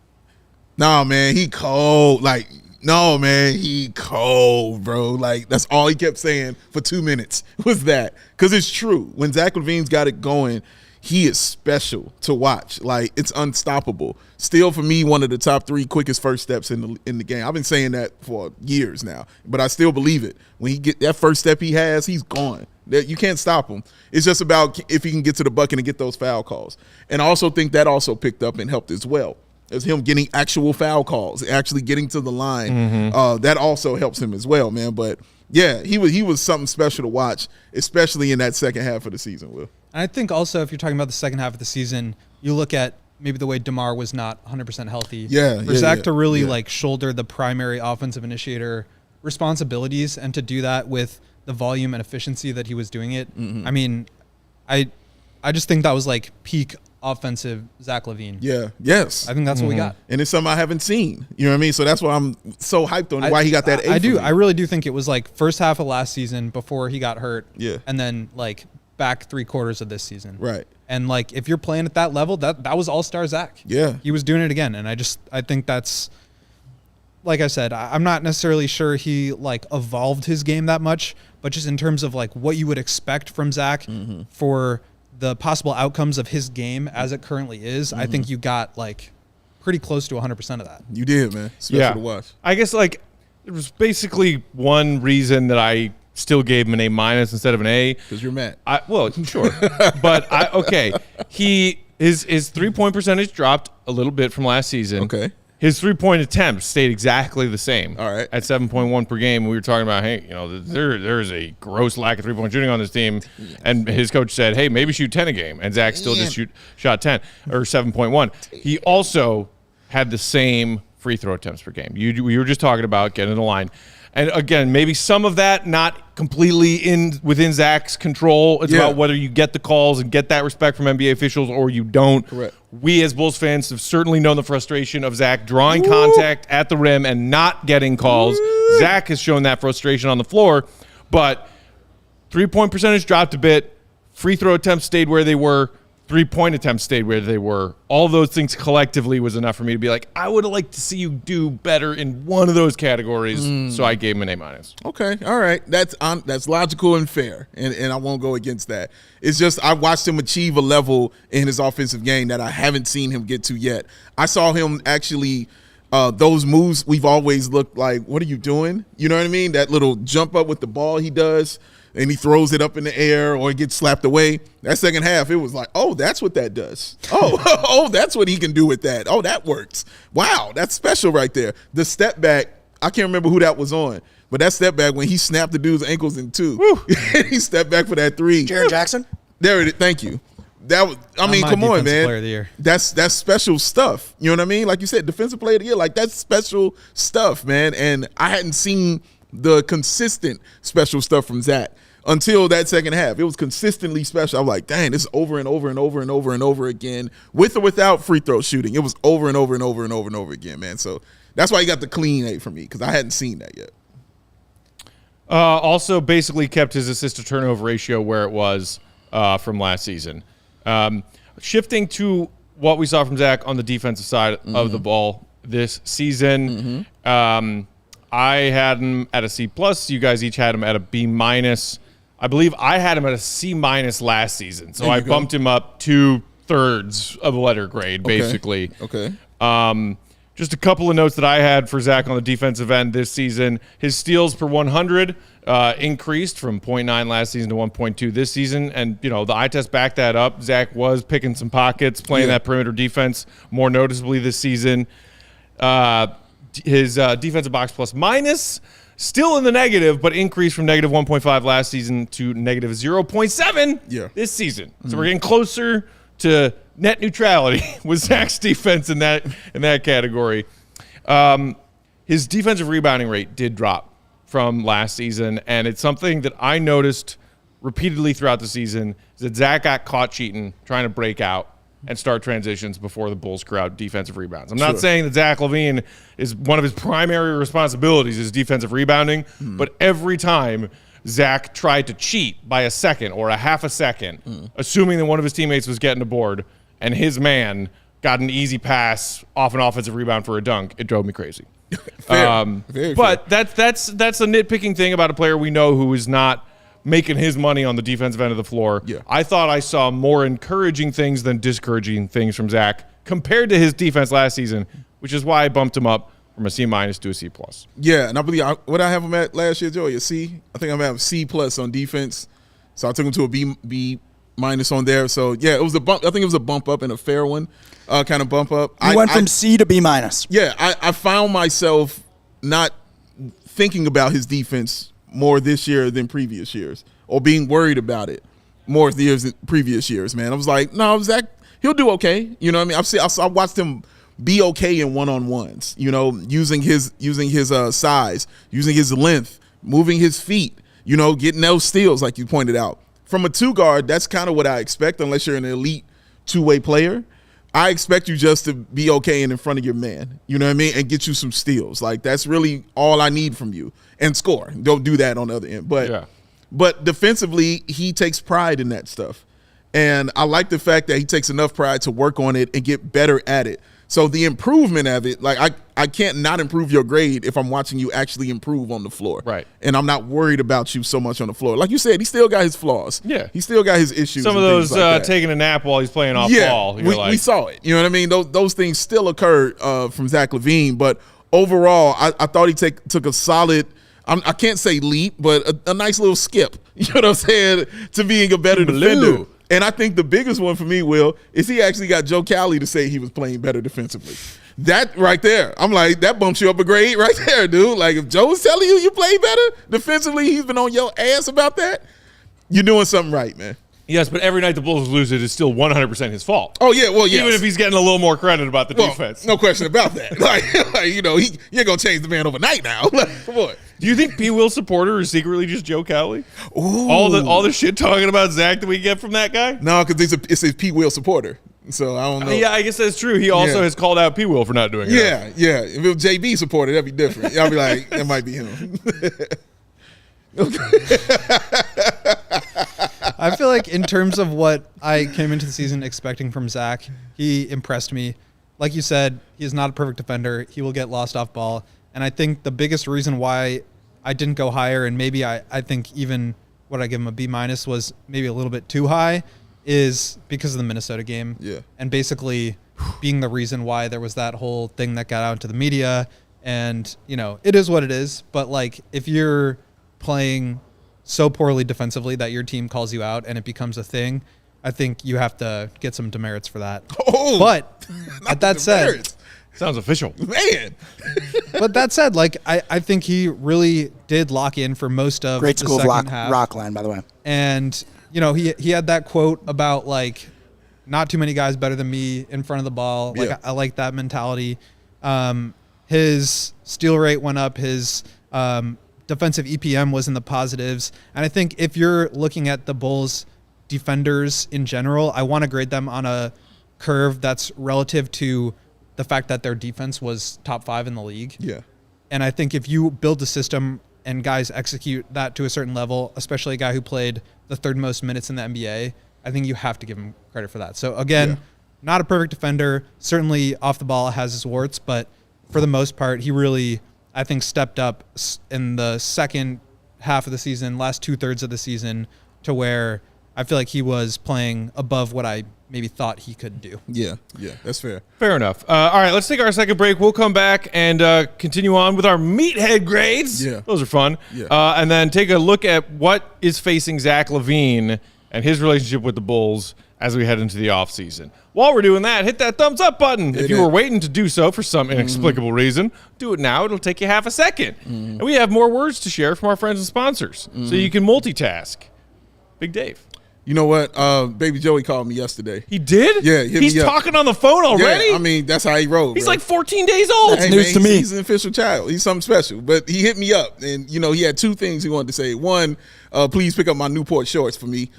nah, man, he cold. Like, no, man, he cold, bro. Like, that's all he kept saying for 2 minutes was that. Because it's true. When Zach Lavine's got it going, he is special to watch. Like, it's unstoppable. Still, for me, one of the top 3 quickest first steps in the game. I've been saying that for years now, but I still believe it. When he get that first step he has, he's gone. You can't stop him. It's just about if he can get to the bucket and get those foul calls. And I also think that also picked up and helped as well. As him getting actual foul calls, actually getting to the line. That also helps him as well, man. But yeah, he was something special to watch, especially in that second half of the season, Will. And I think also if you're talking about the second half of the season, you look at maybe the way DeMar was not 100% healthy. For Zach to really like shoulder the primary offensive initiator responsibilities and to do that with the volume and efficiency that he was doing it. I mean, I just think that was like peak offensive Zach Lavine. Yes. I think that's what we got. And it's something I haven't seen. You know what I mean? So that's why I'm so hyped on why he got that A. I do. I really do think it was like first half of last season before he got hurt. Yeah. And then like back 3/4 of this season. Right. And like if you're playing at that level, that was all-star Zach. Yeah. He was doing it again. And I think that's, like I said, I'm not necessarily sure he like evolved his game that much, but just in terms of like what you would expect from Zach for the possible outcomes of his game as it currently is, I think you got like pretty close to 100% of that. You did, man. Special to watch. I guess like there was basically one reason that I still gave him an A- instead of an A. Because you're mad. Well, sure. But his 3-point percentage dropped a little bit from last season. Okay. His 3-point attempts stayed exactly the same. All right. At 7.1 per game. We were talking about, hey, there's a gross lack of 3-point shooting on this team. And his coach said, hey, maybe shoot 10 a game. And Zach still just shot 10 or 7.1. He also had the same free throw attempts per game. We were just talking about getting the line. And again, maybe some of that not completely within Zach's control. It's about whether you get the calls and get that respect from NBA officials or you don't. Correct. We as Bulls fans have certainly known the frustration of Zach drawing contact at the rim and not getting calls. Zach has shown that frustration on the floor, but 3-point percentage dropped a bit. Free throw attempts stayed where they were. 3-point attempts stayed where they were. All those things collectively was enough for me to be like, I would have liked to see you do better in one of those categories. So I gave him an A-. Okay, all right. That's logical and fair, and I won't go against that. It's just I watched him achieve a level in his offensive game that I haven't seen him get to yet. I saw him actually those moves we've always looked like, what are you doing? You know what I mean? That little jump up with the ball he does, and he throws it up in the air or it gets slapped away. That second half, it was like, oh, that's what that does. Oh, that's what he can do with that. Oh, that works. Wow, that's special right there. The step back, I can't remember who that was on, but that step back when he snapped the dude's ankles in two. He stepped back for that three. Jaren Jackson? There it is. Thank you. That was, I mean, come on, man. Player of the year. That's special stuff. You know what I mean? Like you said, defensive player of the year. Like that's special stuff, man. And I hadn't seen the consistent special stuff from Zach until that second half. It was consistently special. I'm like, dang, this is over and over and over and over and over again, with or without free throw shooting. It was over and over and over and over and over again, man. So that's why he got the clean A for me, because I hadn't seen that yet. Also, basically kept his assist to turnover ratio where it was from last season. Shifting to what we saw from Zach on the defensive side of the ball this season, I had him at a C+. You guys each had him at a B-. I believe I had him at a C- last season, so I bumped him up 2/3 of a letter grade, basically. Okay. Just a couple of notes that I had for Zach on the defensive end this season. His steals per 100 increased from 0.9 last season to 1.2 this season. And, the eye test backed that up. Zach was picking some pockets, playing that perimeter defense more noticeably this season. His defensive box plus minus, still in the negative, but increased from negative 1.5 last season to negative 0.7 this season. So we're getting closer to net neutrality with Zach's defense in that category. His defensive rebounding rate did drop from last season, and it's something that I noticed repeatedly throughout the season, is that Zach got caught cheating, trying to break out and start transitions before the Bulls crowd defensive rebounds. I'm not saying that Zach Lavine is one of his primary responsibilities is defensive rebounding, but every time Zach tried to cheat by a second or a half a second, assuming that one of his teammates was getting a board and his man got an easy pass off an offensive rebound for a dunk, it drove me crazy. But that's a nitpicking thing about a player we know who is not making his money on the defensive end of the floor. I thought I saw more encouraging things than discouraging things from Zach compared to his defense last season, which is why I bumped him up from a C- to a C+. Yeah, and I believe what I have him at last year, Joey, a C. I think I'm at a C+ on defense. So I took him to a B minus on there. So yeah, it was a bump. I think it was a bump up and a fair one, kind of bump up. You went from C to B minus. Yeah, I found myself not thinking about his defense more this year than previous years, or being worried about it more than previous years. Man, I was like, no, Zach, he'll do okay. You know what I mean? I watched him be okay in one-on-ones. You know, using his size, using his length, moving his feet. You know, getting those steals like you pointed out. From a 2 guard, that's kind of what I expect unless you're an elite 2-way player. I expect you just to be okay and in front of your man, you know what I mean, and get you some steals. Like, that's really all I need from you. And score. Don't do that on the other end. But defensively, he takes pride in that stuff. And I like the fact that he takes enough pride to work on it and get better at it. So the improvement of it, like I can't not improve your grade if I'm watching you actually improve on the floor. Right. And I'm not worried about you so much on the floor. Like you said, he still got his flaws. Yeah. He still got his issues. Some of those taking a nap while he's playing off ball. We saw it. You know what I mean? Those things still occurred from Zach Lavine. But overall, I thought he took a solid, I can't say leap, but a nice little skip. You know what I'm saying? To being a better defender. And I think the biggest one for me, Will, is he actually got Joe Cowley to say he was playing better defensively. That right there, I'm like, that bumps you up a grade right there, dude. Like, if Joe's telling you play better defensively, he's been on your ass about that, you're doing something right, man. Yes, but every night the Bulls lose, it is still 100% his fault. Oh, yeah, well, yeah. Even if he's getting a little more credit about the defense. No question about that. like, you know, you ain't going to change the man overnight now. Like, come on. Do you think P. Will supporter is secretly just Joe Cowley? Ooh. All the shit talking about Zach that we get from that guy? No, because it's a P. Will supporter. So I don't know. Yeah, I guess that's true. He also has called out P. Will for not doing it. Yeah. If it was JB supporter, that'd be different. I'll be like, that might be him. I feel like in terms of what I came into the season expecting from Zach, he impressed me. Like you said, he is not a perfect defender. He will get lost off ball. And I think the biggest reason why I didn't go higher, and maybe I think even what I give him a B minus was maybe a little bit too high, is because of the Minnesota game. Yeah. And basically being the reason why there was that whole thing that got out into the media. And, you know, it is what it is. But, like, if you're playing so poorly defensively that your team calls you out and it becomes a thing, I think you have to get some demerits for that. Oh, but at that said, sounds official, man. But that said, like I think he really did lock in for most of Great the school of second half. Rockland, by the way. And you know he had that quote about like not too many guys better than me in front of the ball. Like Yeah. I like that mentality. His steal rate went up. His defensive EPM was in the positives. And I think if you're looking at the Bulls defenders in general, I want to grade them on a curve that's relative to the fact that their defense was top 5 in the league. Yeah. And I think if you build a system and guys execute that to a certain level, especially a guy who played the 3rd most minutes in the NBA, I think you have to give him credit for that. So again, not a perfect defender, certainly off the ball has his warts, but for the most part, he really, I think, stepped up in the second half of the season, last 2/3 of the season, to where I feel like he was playing above what I maybe thought he could do. Yeah, that's fair. Fair enough. All right, let's take our second break. We'll come back and continue on with our meathead grades. Yeah. Those are fun. Yeah. And then take a look at what is facing Zach Lavine and his relationship with the Bulls as we head into the offseason. While we're doing that, hit that thumbs up button. If you were waiting to do so for some inexplicable reason, do it now. It'll take you half a second. And we have more words to share from our friends and sponsors, so you can multitask. Big Dave. You know what? Baby Joey called me yesterday. He did? Yeah, hit He's me up. talking on the phone already? Yeah, I mean, that's how he rolled. He's bro. like 14 days old. Hey, news to me. He's an official child. He's something special. But he hit me up, and, you know, he had 2 things he wanted to say. One, please pick up my Newport shorts for me.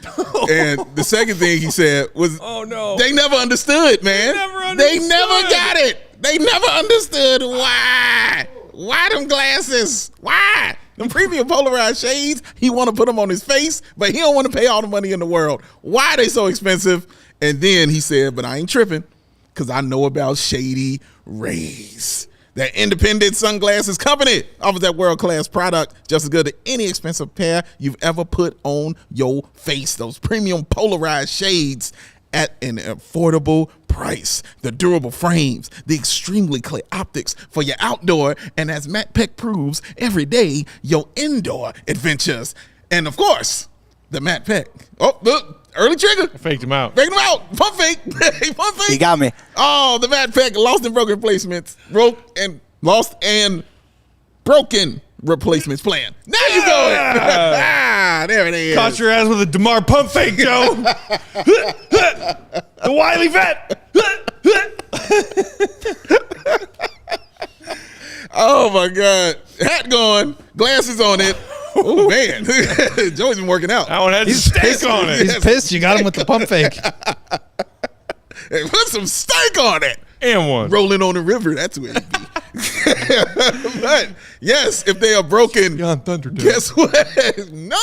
And the second thing he said was, Oh, no. they never understood, man. They never got it. They never understood why. Why them glasses? Why? Them premium polarized shades, he want to put them on his face, but he don't want to pay all the money in the world. Why they so expensive? And then he said, but I ain't tripping because I know about Shady Rays. That independent sunglasses company offers that world-class product just as good as any expensive pair you've ever put on your face. Those premium polarized shades at an affordable price. The durable frames, the extremely clear optics for your outdoor, and as Matt Peck proves, every day, your indoor adventures. And of course, the Matt Peck. Oh, look, early trigger. Faked him out. Faked him out. Pump fake. Pump fake. He got me. Oh, the Matt Peck lost and broken replacements. Lost and broken replacements plan. Now you go. There it is. Caught your ass with a DeMar pump fake, Joe. The wily vet. Oh my God. Hat gone. Glasses on it. Oh man. Joey's been working out. That one had steak on it. He's pissed. You got him with the pump fake. Hey, put some steak on it. And one. Rolling on the river. That's what it be. But yes, if they are broken, Beyond Thunder, dude. guess what? No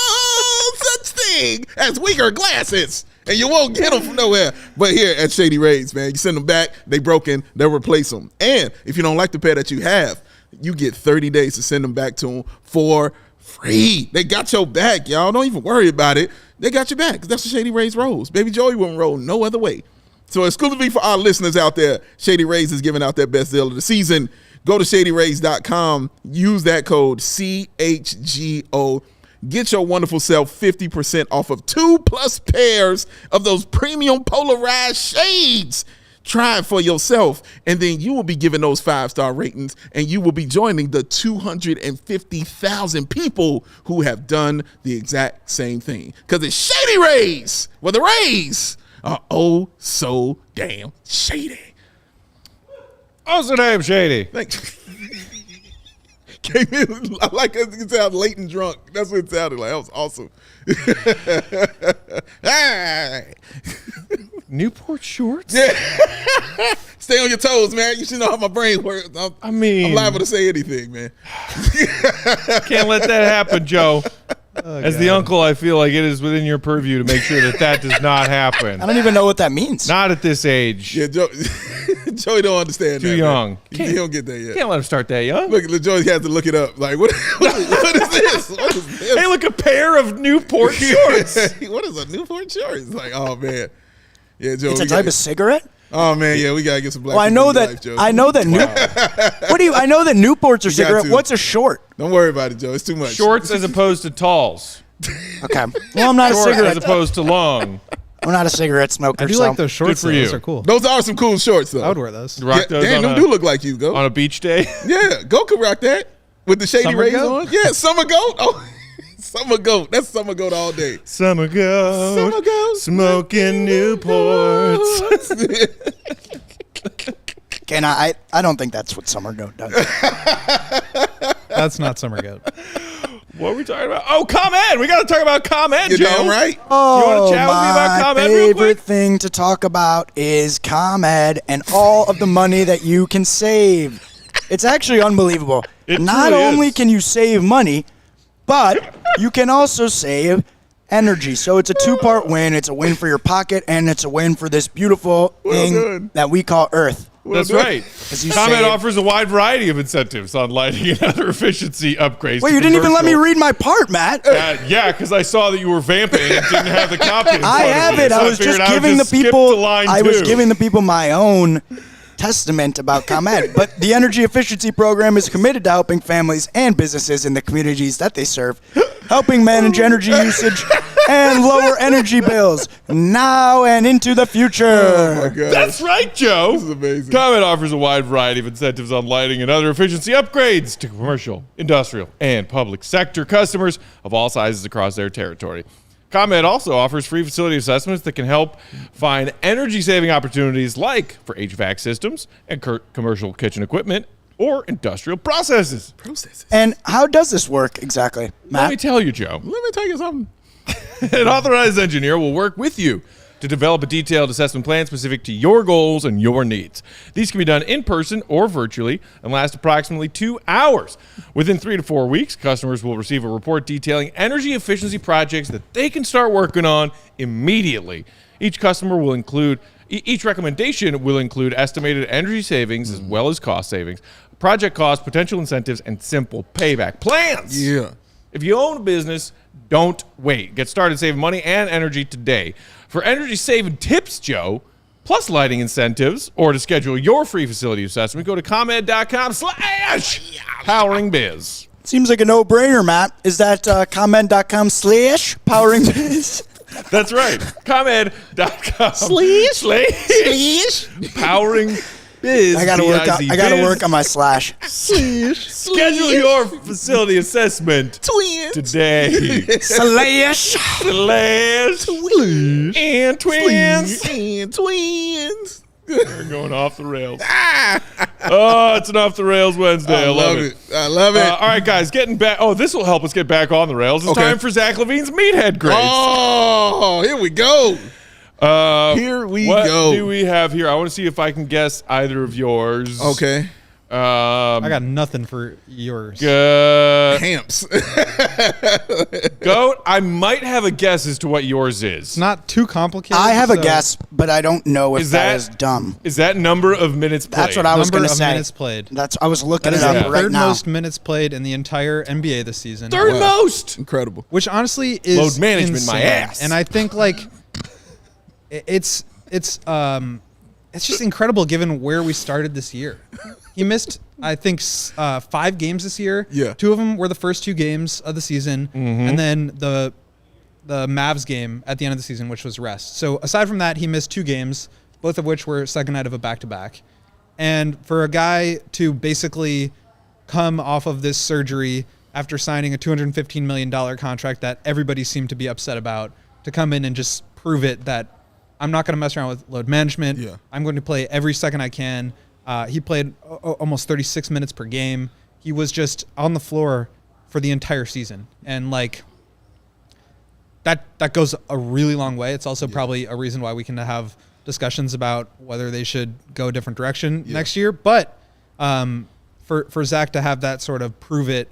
such thing as weaker glasses. And you won't get them from nowhere. But here at Shady Rays, man, you send them back, they broken, they'll replace them. And if you don't like the pair that you have, you get 30 days to send them back to them for free. They got your back, y'all. Don't even worry about it. They got your back because that's the Shady Rays rolls. Baby Joey wouldn't roll no other way. So exclusively for our listeners out there, Shady Rays is giving out their best deal of the season. Go to shadyrays.com. Use that code CHGO. Get your wonderful self 50% off of 2+ pairs of those premium polarized shades. Try it for yourself, and then you will be given those 5-star ratings, and you will be joining the 250,000 people who have done the exact same thing. Because it's Shady Rays, where the Rays are oh so damn shady. Oh, so damn shady. Thanks. Came in, I like it sound late and drunk. That's what it sounded like. That was awesome. Newport shorts? Yeah. Stay on your toes, man. You should know how my brain works. I'm liable to say anything, man. Can't let that happen, Joe. As the uncle, I feel like it is within your purview to make sure that that does not happen. I don't even know what that means. Not at this age. Yeah, Joey don't understand Too that. young. He don't get that yet. Can't let him start that young. Look, Joey has to look it up. Like, what is this? What is this? Hey, look, a pair of Newport shorts. What is a Newport short? It's like, oh, man. Yeah, Joe. It's a type of cigarette? Oh, man, yeah, we got to get some black Well, I people know in that. life, Joe. I know that. I know that Newports are You got cigarette. to. What's a short? Don't worry about it, Joe. It's too much. Shorts as opposed to talls. Okay. Well, I'm not a Short as cigarette. opposed to long. I'm not a cigarette smoker. I do so. like those shorts. for though. you. Those are cool. Those are some cool shorts, though. I would wear those. Rock those Damn, on, them do look like you, Go. on a beach day. Yeah, Go could rock that with the Shady Summer Rays goat? on. Yeah, summer goat. Oh, summer goat. That's summer goat all day. Summer goat. Summer goat. Smoking Newports. Okay, now, I don't think that's what Summer Goat does. That's not summer goat. What are we talking about? Oh, ComEd. We got to talk about ComEd, You Joe. damn right. Oh, You wanna chat with me about my ComEd real favorite quick? thing to talk about is ComEd and all of the money that you can save. It's actually unbelievable. It Not truly only is. can you save money, but you can also save energy. So it's a two-part win. It's a win for your pocket, and it's a win for this beautiful thing done. that we call Earth. That's done. right. you ComEd save- offers a wide variety of incentives on lighting and other efficiency upgrades. Wait, to you didn't even let me commercial- read my part, Matt. Yeah, because I saw that you were vamping and didn't have the copy. in I front of have you, it. so I was figured just I would giving the skip people. to line I was two. giving the people my own testament about ComEd. But the energy efficiency program is committed to helping families and businesses in the communities that they serve, helping manage energy usage and lower energy bills now and into the future. Oh, my God. That's right, Joe. This is amazing. ComEd offers a wide variety of incentives on lighting and other efficiency upgrades to commercial, industrial, and public sector customers of all sizes across their territory. ComEd also offers free facility assessments that can help find energy-saving opportunities like for HVAC systems and commercial kitchen equipment or industrial processes. And how does this work exactly, Let me Matt? tell you, Joe. Let me tell you something. An authorized engineer will work with you to develop a detailed assessment plan specific to your goals and your needs. These can be done in person or virtually and last approximately 2 hours. Within 3 to 4 weeks, customers will receive a report detailing energy efficiency projects that they can start working on immediately. Each recommendation will include estimated energy savings as well as cost savings, project costs, potential incentives, and simple payback plans. Yeah. If you own a business, don't wait. Get started saving money and energy today. For energy saving tips, Joe, plus lighting incentives, or to schedule your free facility assessment, go to ComEd.com/poweringbiz. Seems like a no-brainer, Matt. Is that comment.com/powering biz? That's right. ComEd.com. / powering biz. I gotta work on my slash. Schedule your facility assessment today. Slash. And twins. And twins. We're going off the rails. Oh, it's an off the rails Wednesday. I love it. I love it. All right, guys, getting back. Oh, this will help us get back on the rails. It's Okay. time for Zach Lavine's meathead grades. Oh, here we go. Here we what go. do we have here? I want to see if I can guess either of yours. Okay. I got nothing for yours. Hamps. Goat, I might have a guess as to what yours is. It's not too complicated. I have a so guess, but I don't know if that is dumb. Is that number of minutes played? That's what I was Number going to of say. minutes played. I was looking That it is up the right third now. most minutes played in the entire NBA this season. Third Wow. most. Incredible. Which honestly is Load management, my insane. ass. And I think like it's just incredible given where we started this year. He missed, I think, 5 games this year. Yeah. 2 of them were the first 2 games of the season, and then the Mavs game at the end of the season, which was rest. So aside from that, he missed 2 games, both of which were second night of a back-to-back. And for a guy to basically come off of this surgery after signing a $215 million contract that everybody seemed to be upset about, to come in and just prove it that I'm not going to mess around with load management. Yeah. I'm going to play every second I can. He played almost 36 minutes per game. He was just on the floor for the entire season. And like that goes a really long way. It's also probably a reason why we can have discussions about whether they should go a different direction next year. But for Zach to have that sort of prove it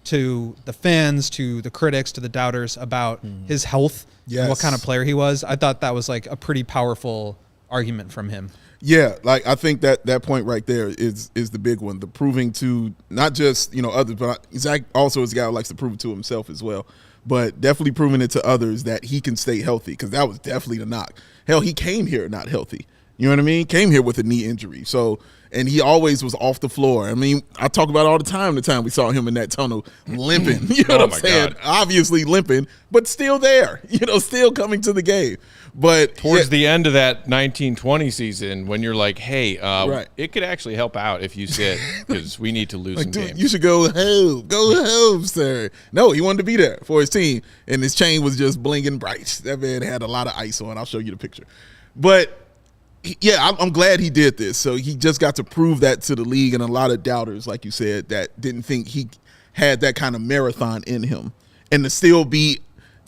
to the fans, to the critics, to the doubters about his health and what kind of player he was, I thought that was like a pretty powerful argument from him. Yeah, like I think that point right there is the big one. The proving to not just others, but Zach also is a guy who likes to prove it to himself as well. But definitely proving it to others that he can stay healthy, because that was definitely the knock. Hell, he came here not healthy. You know what I mean? Came here with a knee injury. So, and he always was off the floor. I mean, I talk about all the time we saw him in that tunnel limping. You know what I'm saying? God. Obviously limping, but still there. Still coming to the game. But Towards the end of that 1920 season, when you're like, hey, Right. it could actually help out if you sit, because we need to lose some dude, games. you should go home, sir. No, he wanted to be there for his team, and his chain was just blinging bright. That man had a lot of ice on. I'll show you the picture. But yeah, I'm glad he did this. So he just got to prove that to the league, and a lot of doubters, like you said, that didn't think he had that kind of marathon in him, and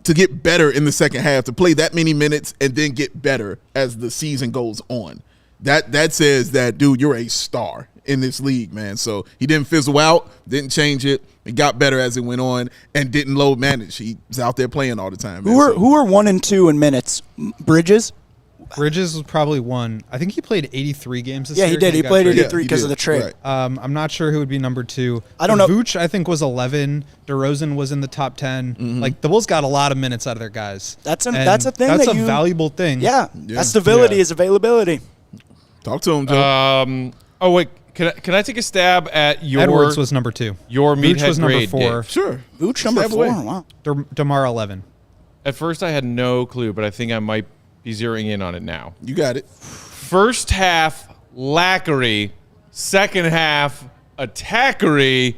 to get better in the second half, to play that many minutes and then get better as the season goes on. That says that, dude, you're a star in this league, man. So he didn't fizzle out, didn't change it. He got better as it went on and didn't load manage. He was out there playing all the time. Man. Who are 1 and 2 in minutes? Bridges? Bridges was probably 1. I think he played 83 games this year. Yeah, he did. He got played traded. 83 because of the trade. Right. I'm not sure who would be number 2. I don't know. Vooch, I think, was 11. DeRozan was in the top 10. Like, the Bulls got a lot of minutes out of their guys. That's a And thing That's that a valuable thing. Yeah, that's stability is availability. Talk to him, Joe. Oh, wait. Can I take a stab at your Edwards was number 2. your Vooch meathead was number grade, 4. Dave? Sure. Vooch number Step 4. away. Wow. DeMar 11. At first, I had no clue, but I think I might be zeroing in on it now. You got it. First half, lackery. Second half, attackery.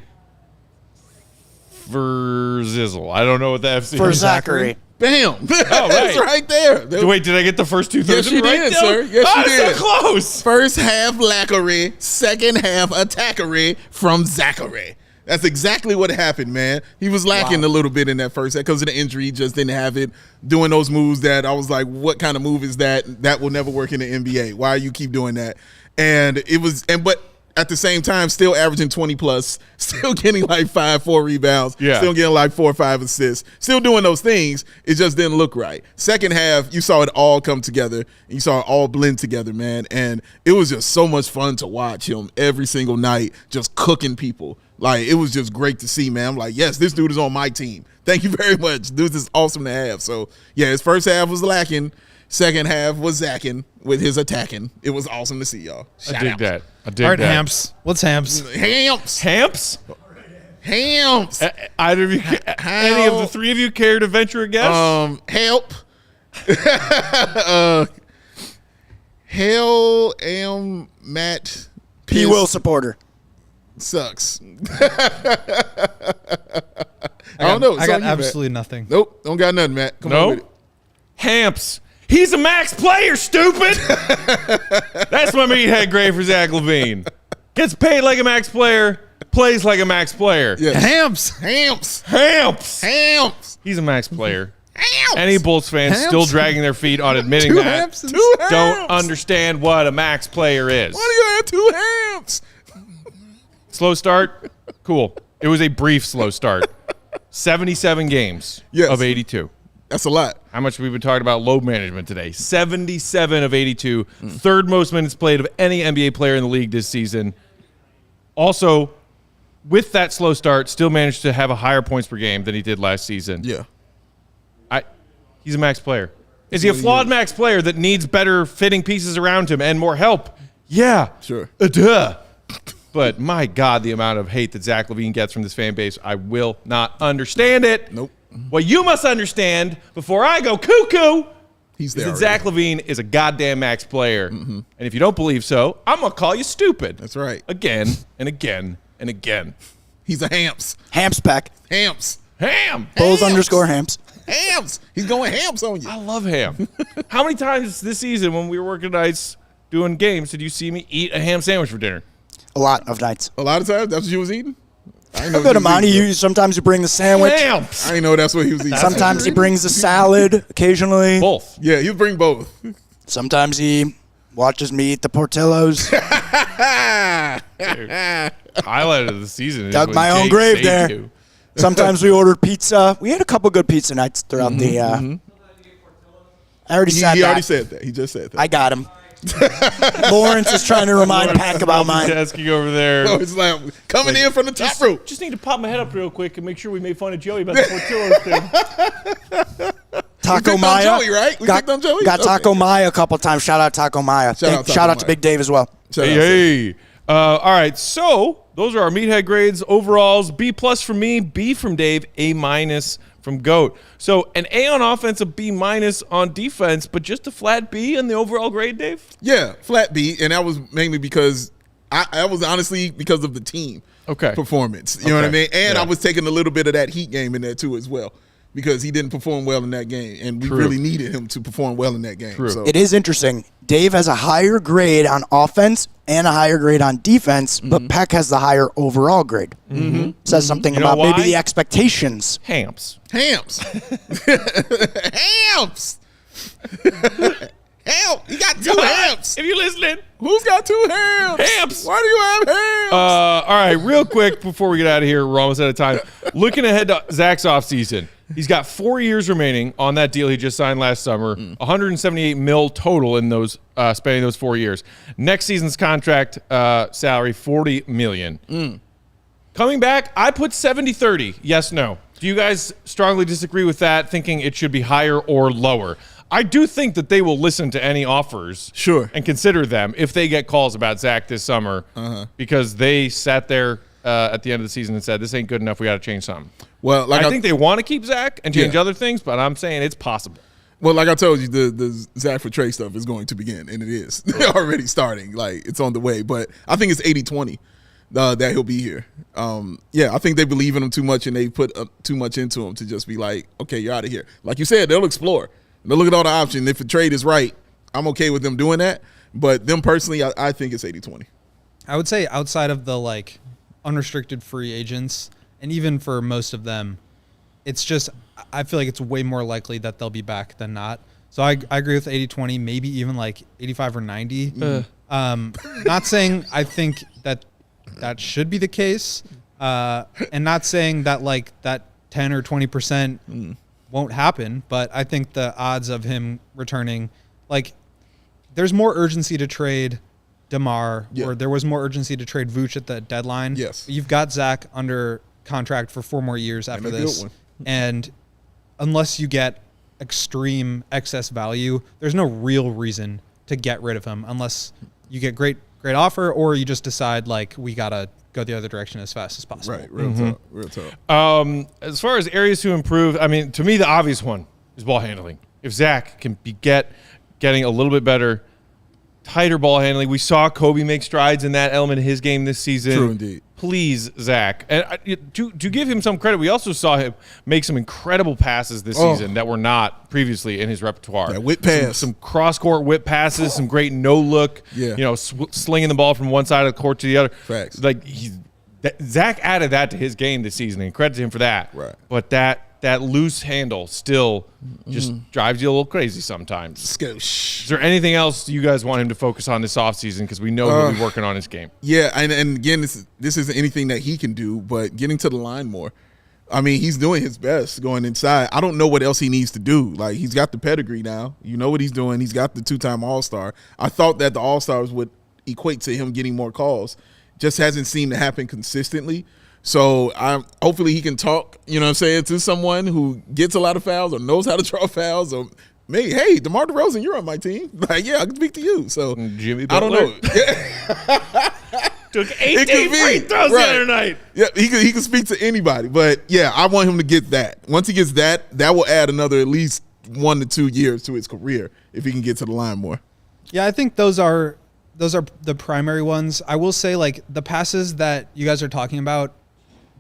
For Zizzle. I don't know what the FC For is. Zachary. Bam. That's right. right there. Wait, did I get the first 2 thirds Yes, you right did, now? sir. Yes, you did. So close. First half lackery, second half attackery from Zachary. That's exactly what happened, man. He was lacking a little bit in that first half because of the injury. He just didn't have it. Doing those moves that I was like, what kind of move is that? That will never work in the NBA. Why you keep doing that? But at the same time, still averaging 20 plus, still getting like 4 rebounds, still getting like 4 or 5 assists, still doing those things. It just didn't look right. Second half, you saw it all come together. You saw it all blend together, man. And it was just so much fun to watch him every single night, just cooking people. Like, it was just great to see, man. I'm like, yes, this dude is on my team. Thank you very much. This is awesome to have. So, yeah, his first half was lacking. Second half was Zacking with his attacking. It was awesome to see, y'all. I dig that. All right, Hamps. What's Hamps? Hamps. Hamps? Hams. Either of you, any of the three of you care to venture a guess? Help. Hell am Matt P. Will supporter. Sucks. I don't know. I got absolutely nothing. Nope. Don't got nothing, Matt. Come on with it. Hamps. He's a max player, stupid. That's my meathead grade for Zach Lavine. Gets paid like a max player, plays like a max player. Yes. Hamps. Hamps. He's a max player. Hamps. Any Bulls fans Hamps? still dragging their feet on admitting Two that hamps and don't understand what a max player is. Why do you have 2 hamps? Slow start? Cool. It was a brief slow start. 77 games of 82. That's a lot. How much have we been talking about load management today? 77 of 82. Third most minutes played of any NBA player in the league this season. Also, with that slow start, still managed to have a higher points per game than he did last season. Yeah. He's a max player. Is he a flawed max player that needs better fitting pieces around him and more help? Yeah. Sure. Duh. But my God, the amount of hate that Zach Lavine gets from this fan base, I will not understand it. Nope. What you must understand before I go cuckoo He's is there. that Zach Lavine is a goddamn max player. And if you don't believe so, I'm going to call you stupid. That's right. Again and again and again. He's a hamps. Hamps pack. Hamps. Ham. Bulls _ Hamps. Hams. He's going hams on you. I love ham. How many times this season when we were working nights doing games did you see me eat a ham sandwich for dinner? A lot of nights. A lot of times, that's what you was eating? I didn't know A good amount. Sometimes you bring the sandwich. Hams. I didn't know that's what he was eating. Sometimes he brings the salad. Occasionally. Both. Yeah, he'll bring both. Sometimes he watches me eat the Portillos. Highlight of the season. Dug my own grave there. Sometimes we ordered pizza. We had a couple good pizza nights throughout the. I already said that. He already said that. He just said that. I got him. Lawrence is trying to remind Pack about mine. Asking over there. Oh, it's like coming in from the top rope. Just need to pop my head up real quick and make sure we made fun of Joey about the Portillos thing. Taco picked on Maya. Joey, right? We picked on Joey? Got Taco Maya a couple times. Shout out Taco Maya. Shout out to Big Dave as well. Hey. All right. So those are our meathead grades. Overalls, B+ from me, B from Dave, A- from GOAT. So an A on offense, a B- on defense, but just a flat B in the overall grade, Dave? Yeah, flat B, and that was mainly because I was honestly because of the team performance. You know what I mean? And I was taking a little bit of that Heat game in there too as well, because he didn't perform well in that game, and we really needed him to perform well in that game. So. It is interesting. Dave has a higher grade on offense and a higher grade on defense, but Peck has the higher overall grade. Says something about maybe the expectations. Hamps. Hams. Hams. Hell, he got 2 hams. If you're listening. Who's got 2 hams? Hamps. Why do you have hams? All right, real quick before we get out of here, we're almost out of time. Looking ahead to Zach's offseason, he's got 4 years remaining on that deal he just signed last summer. $178 million total in those spanning those 4 years. Next season's contract salary $40 million. Coming back, I put 70-30. Yes, no. Do you guys strongly disagree with that, thinking it should be higher or lower? I do think that they will listen to any offers, and consider them if they get calls about Zach this summer, because they sat there at the end of the season and said, "This ain't good enough. We got to change something." Well, I think they want to keep Zach and change other things, but I'm saying it's possible. Well, like I told you, the Zach for Trey stuff is going to begin, and it is already starting. Like, it's on the way, but I think it's 80-20 that he'll be here. I think they believe in him too much, and they put too much into him to just be like, okay, you're out of here. Like you said, they'll explore. They'll look at all the options. If the trade is right, I'm okay with them doing that. But them personally, I think it's 80-20. I would say outside of the unrestricted free agents, and even for most of them, it's just I feel like it's way more likely that they'll be back than not. So I agree with 80-20, maybe even 85 or 90. Not saying I think that should be the case, and not saying that that 10 or 20% won't happen, but I think the odds of him returning, there's more urgency to trade DeMar, or there was more urgency to trade Vooch at the deadline. Yes. You've got Zach under contract for 4 more years after this. And unless you get extreme excess value, there's no real reason to get rid of him unless you get great offer, or you just decide we got to go the other direction as fast as possible. Right, real talk. As far as areas to improve, I mean, to me, the obvious one is ball handling. If Zach can be getting a little bit better, tighter ball handling. We saw Kobe make strides in that element of his game this season. True indeed. Please, Zach. And to give him some credit, we also saw him make some incredible passes this season that were not previously in his repertoire. That whip pass. Some cross-court whip passes, some great no-look, slinging the ball from one side of the court to the other. Facts. Like, Zach added that to his game this season, and credit to him for that. Right. But that loose handle still just drives you a little crazy sometimes. Skoosh. Is there anything else you guys want him to focus on this offseason? Because we know he'll be working on his game. Yeah, and again, this isn't anything that he can do, but getting to the line more. I mean, he's doing his best going inside. I don't know what else he needs to do. Like, he's got the pedigree now. You know what he's doing. He's got the 2-time All-Star. I thought that the All-Stars would equate to him getting more calls. Just hasn't seemed to happen consistently. So hopefully he can talk, you know what I'm saying, to someone who gets a lot of fouls or knows how to draw fouls, or maybe, hey, DeMar DeRozan, you're on my team. Like, yeah, I can speak to you. So Jimmy I don't Butler. know. Took 8 free throws the other night. Yeah, he can speak to anybody. But yeah, I want him to get that. Once he gets that will add another at least 1 to 2 years to his career if he can get to the line more. Yeah, I think those are the primary ones. I will say, like, the passes that you guys are talking about,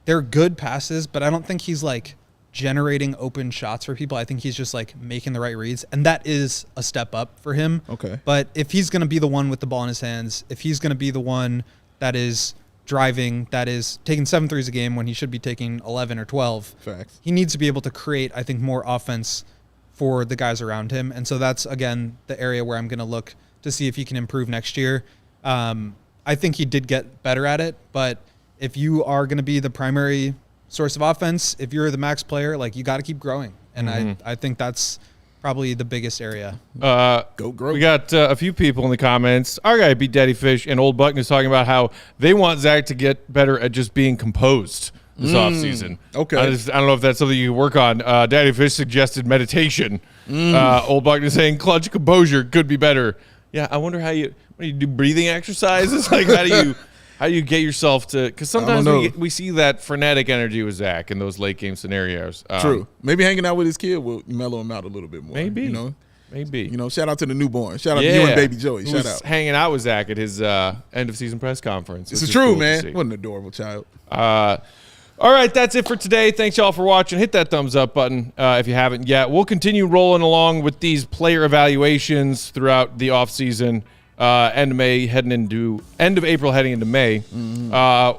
they're good passes, but I don't think he's like generating open shots for people. I think he's just like making the right reads, and that is a step up for him. Okay. But if he's going to be the one with the ball in his hands, if he's going to be the one that is driving, that is taking 7 threes a game when he should be taking 11 or 12, Facts. he needs to be able to create, I think, more offense for the guys around him. And so that's, again, the area where I'm going to look to see if he can improve next year. I think he did get better at it, but if you are going to be the primary source of offense, if you're the max player, like, you got to keep growing. And I think that's probably the biggest area. Go grow. We got a few people in the comments. Our guy Beat Daddy Fish and Old Buck is talking about how they want Zach to get better at just being composed this offseason. Okay. I don't know if that's something you can work on. Daddy Fish suggested meditation. Old Buck is saying clutch composure could be better. Yeah, I wonder how you do breathing exercises. Like, how do you get yourself to? Because sometimes we see that frenetic energy with Zach in those late game scenarios. True. Maybe hanging out with his kid will mellow him out a little bit more. Maybe. Maybe. Shout out to the newborn. Shout out to you and baby Joey. Who Shout was out. hanging out with Zach at his end of season press conference. This is true, man. What an adorable child. All right, that's it for today. Thanks, y'all, for watching. Hit that thumbs up button if you haven't yet. We'll continue rolling along with these player evaluations throughout the offseason, end of April, heading into May.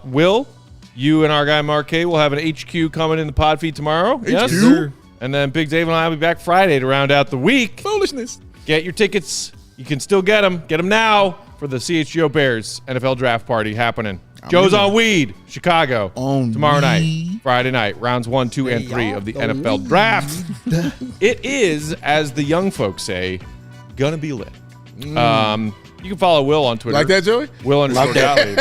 Will, you and our guy Mark K will have an HQ coming in the pod feed tomorrow. Yes, HQ? And then Big Dave and I will be back Friday to round out the week. Foolishness. Get your tickets. You can still get them. Get them now for the CHGO Bears NFL draft party happening. Joe's on weed, Chicago, tomorrow night, Friday night, rounds 1, 2, and 3 of the NFL draft. It is, as the young folks say, gonna be lit. You can follow Will on Twitter. Like that, Joey? Will_Gottlieb.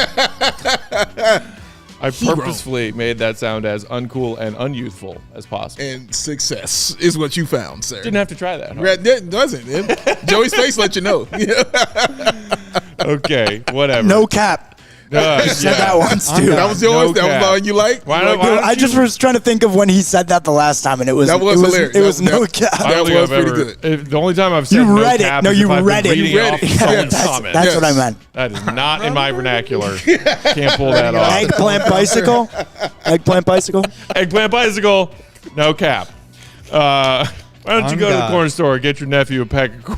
I purposefully made that sound as uncool and unyouthful as possible. And success is what you found, sir. Didn't have to try that. Huh? It doesn't. Joey's face let you know. Okay, whatever. No cap. Said that once too. That was yours. That was the one you like. I just was trying to think of when he said that the last time, and it was hilarious. It was no cap. That was pretty good. The only time I've said you no read cap it. No, is you if I've read been it. reading You read off it. someone's That's comment. what I meant. That is not in my vernacular. Can't pull that off. Eggplant bicycle. Eggplant bicycle. Eggplant bicycle. No cap. Why don't you go to the corner store and get your nephew a pack of Cool?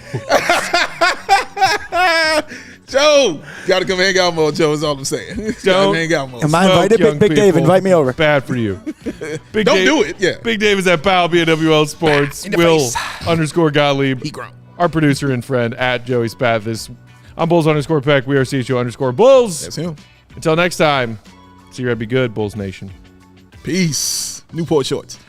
Joe, gotta come hang out more, Joe, is all I'm saying. Gotta hang out more. Am I invited? Big Dave, invite me over. Bad for you. Don't do it, yeah. Big Dave is at Powell BWL Sports. Will_Gottlieb. He grown. Our producer and friend at Joey Spathis. I'm Bulls_Peck. We are CHGO_Bulls. That's him. Until next time, see you. Be good, Bulls Nation. Peace. Newport shorts.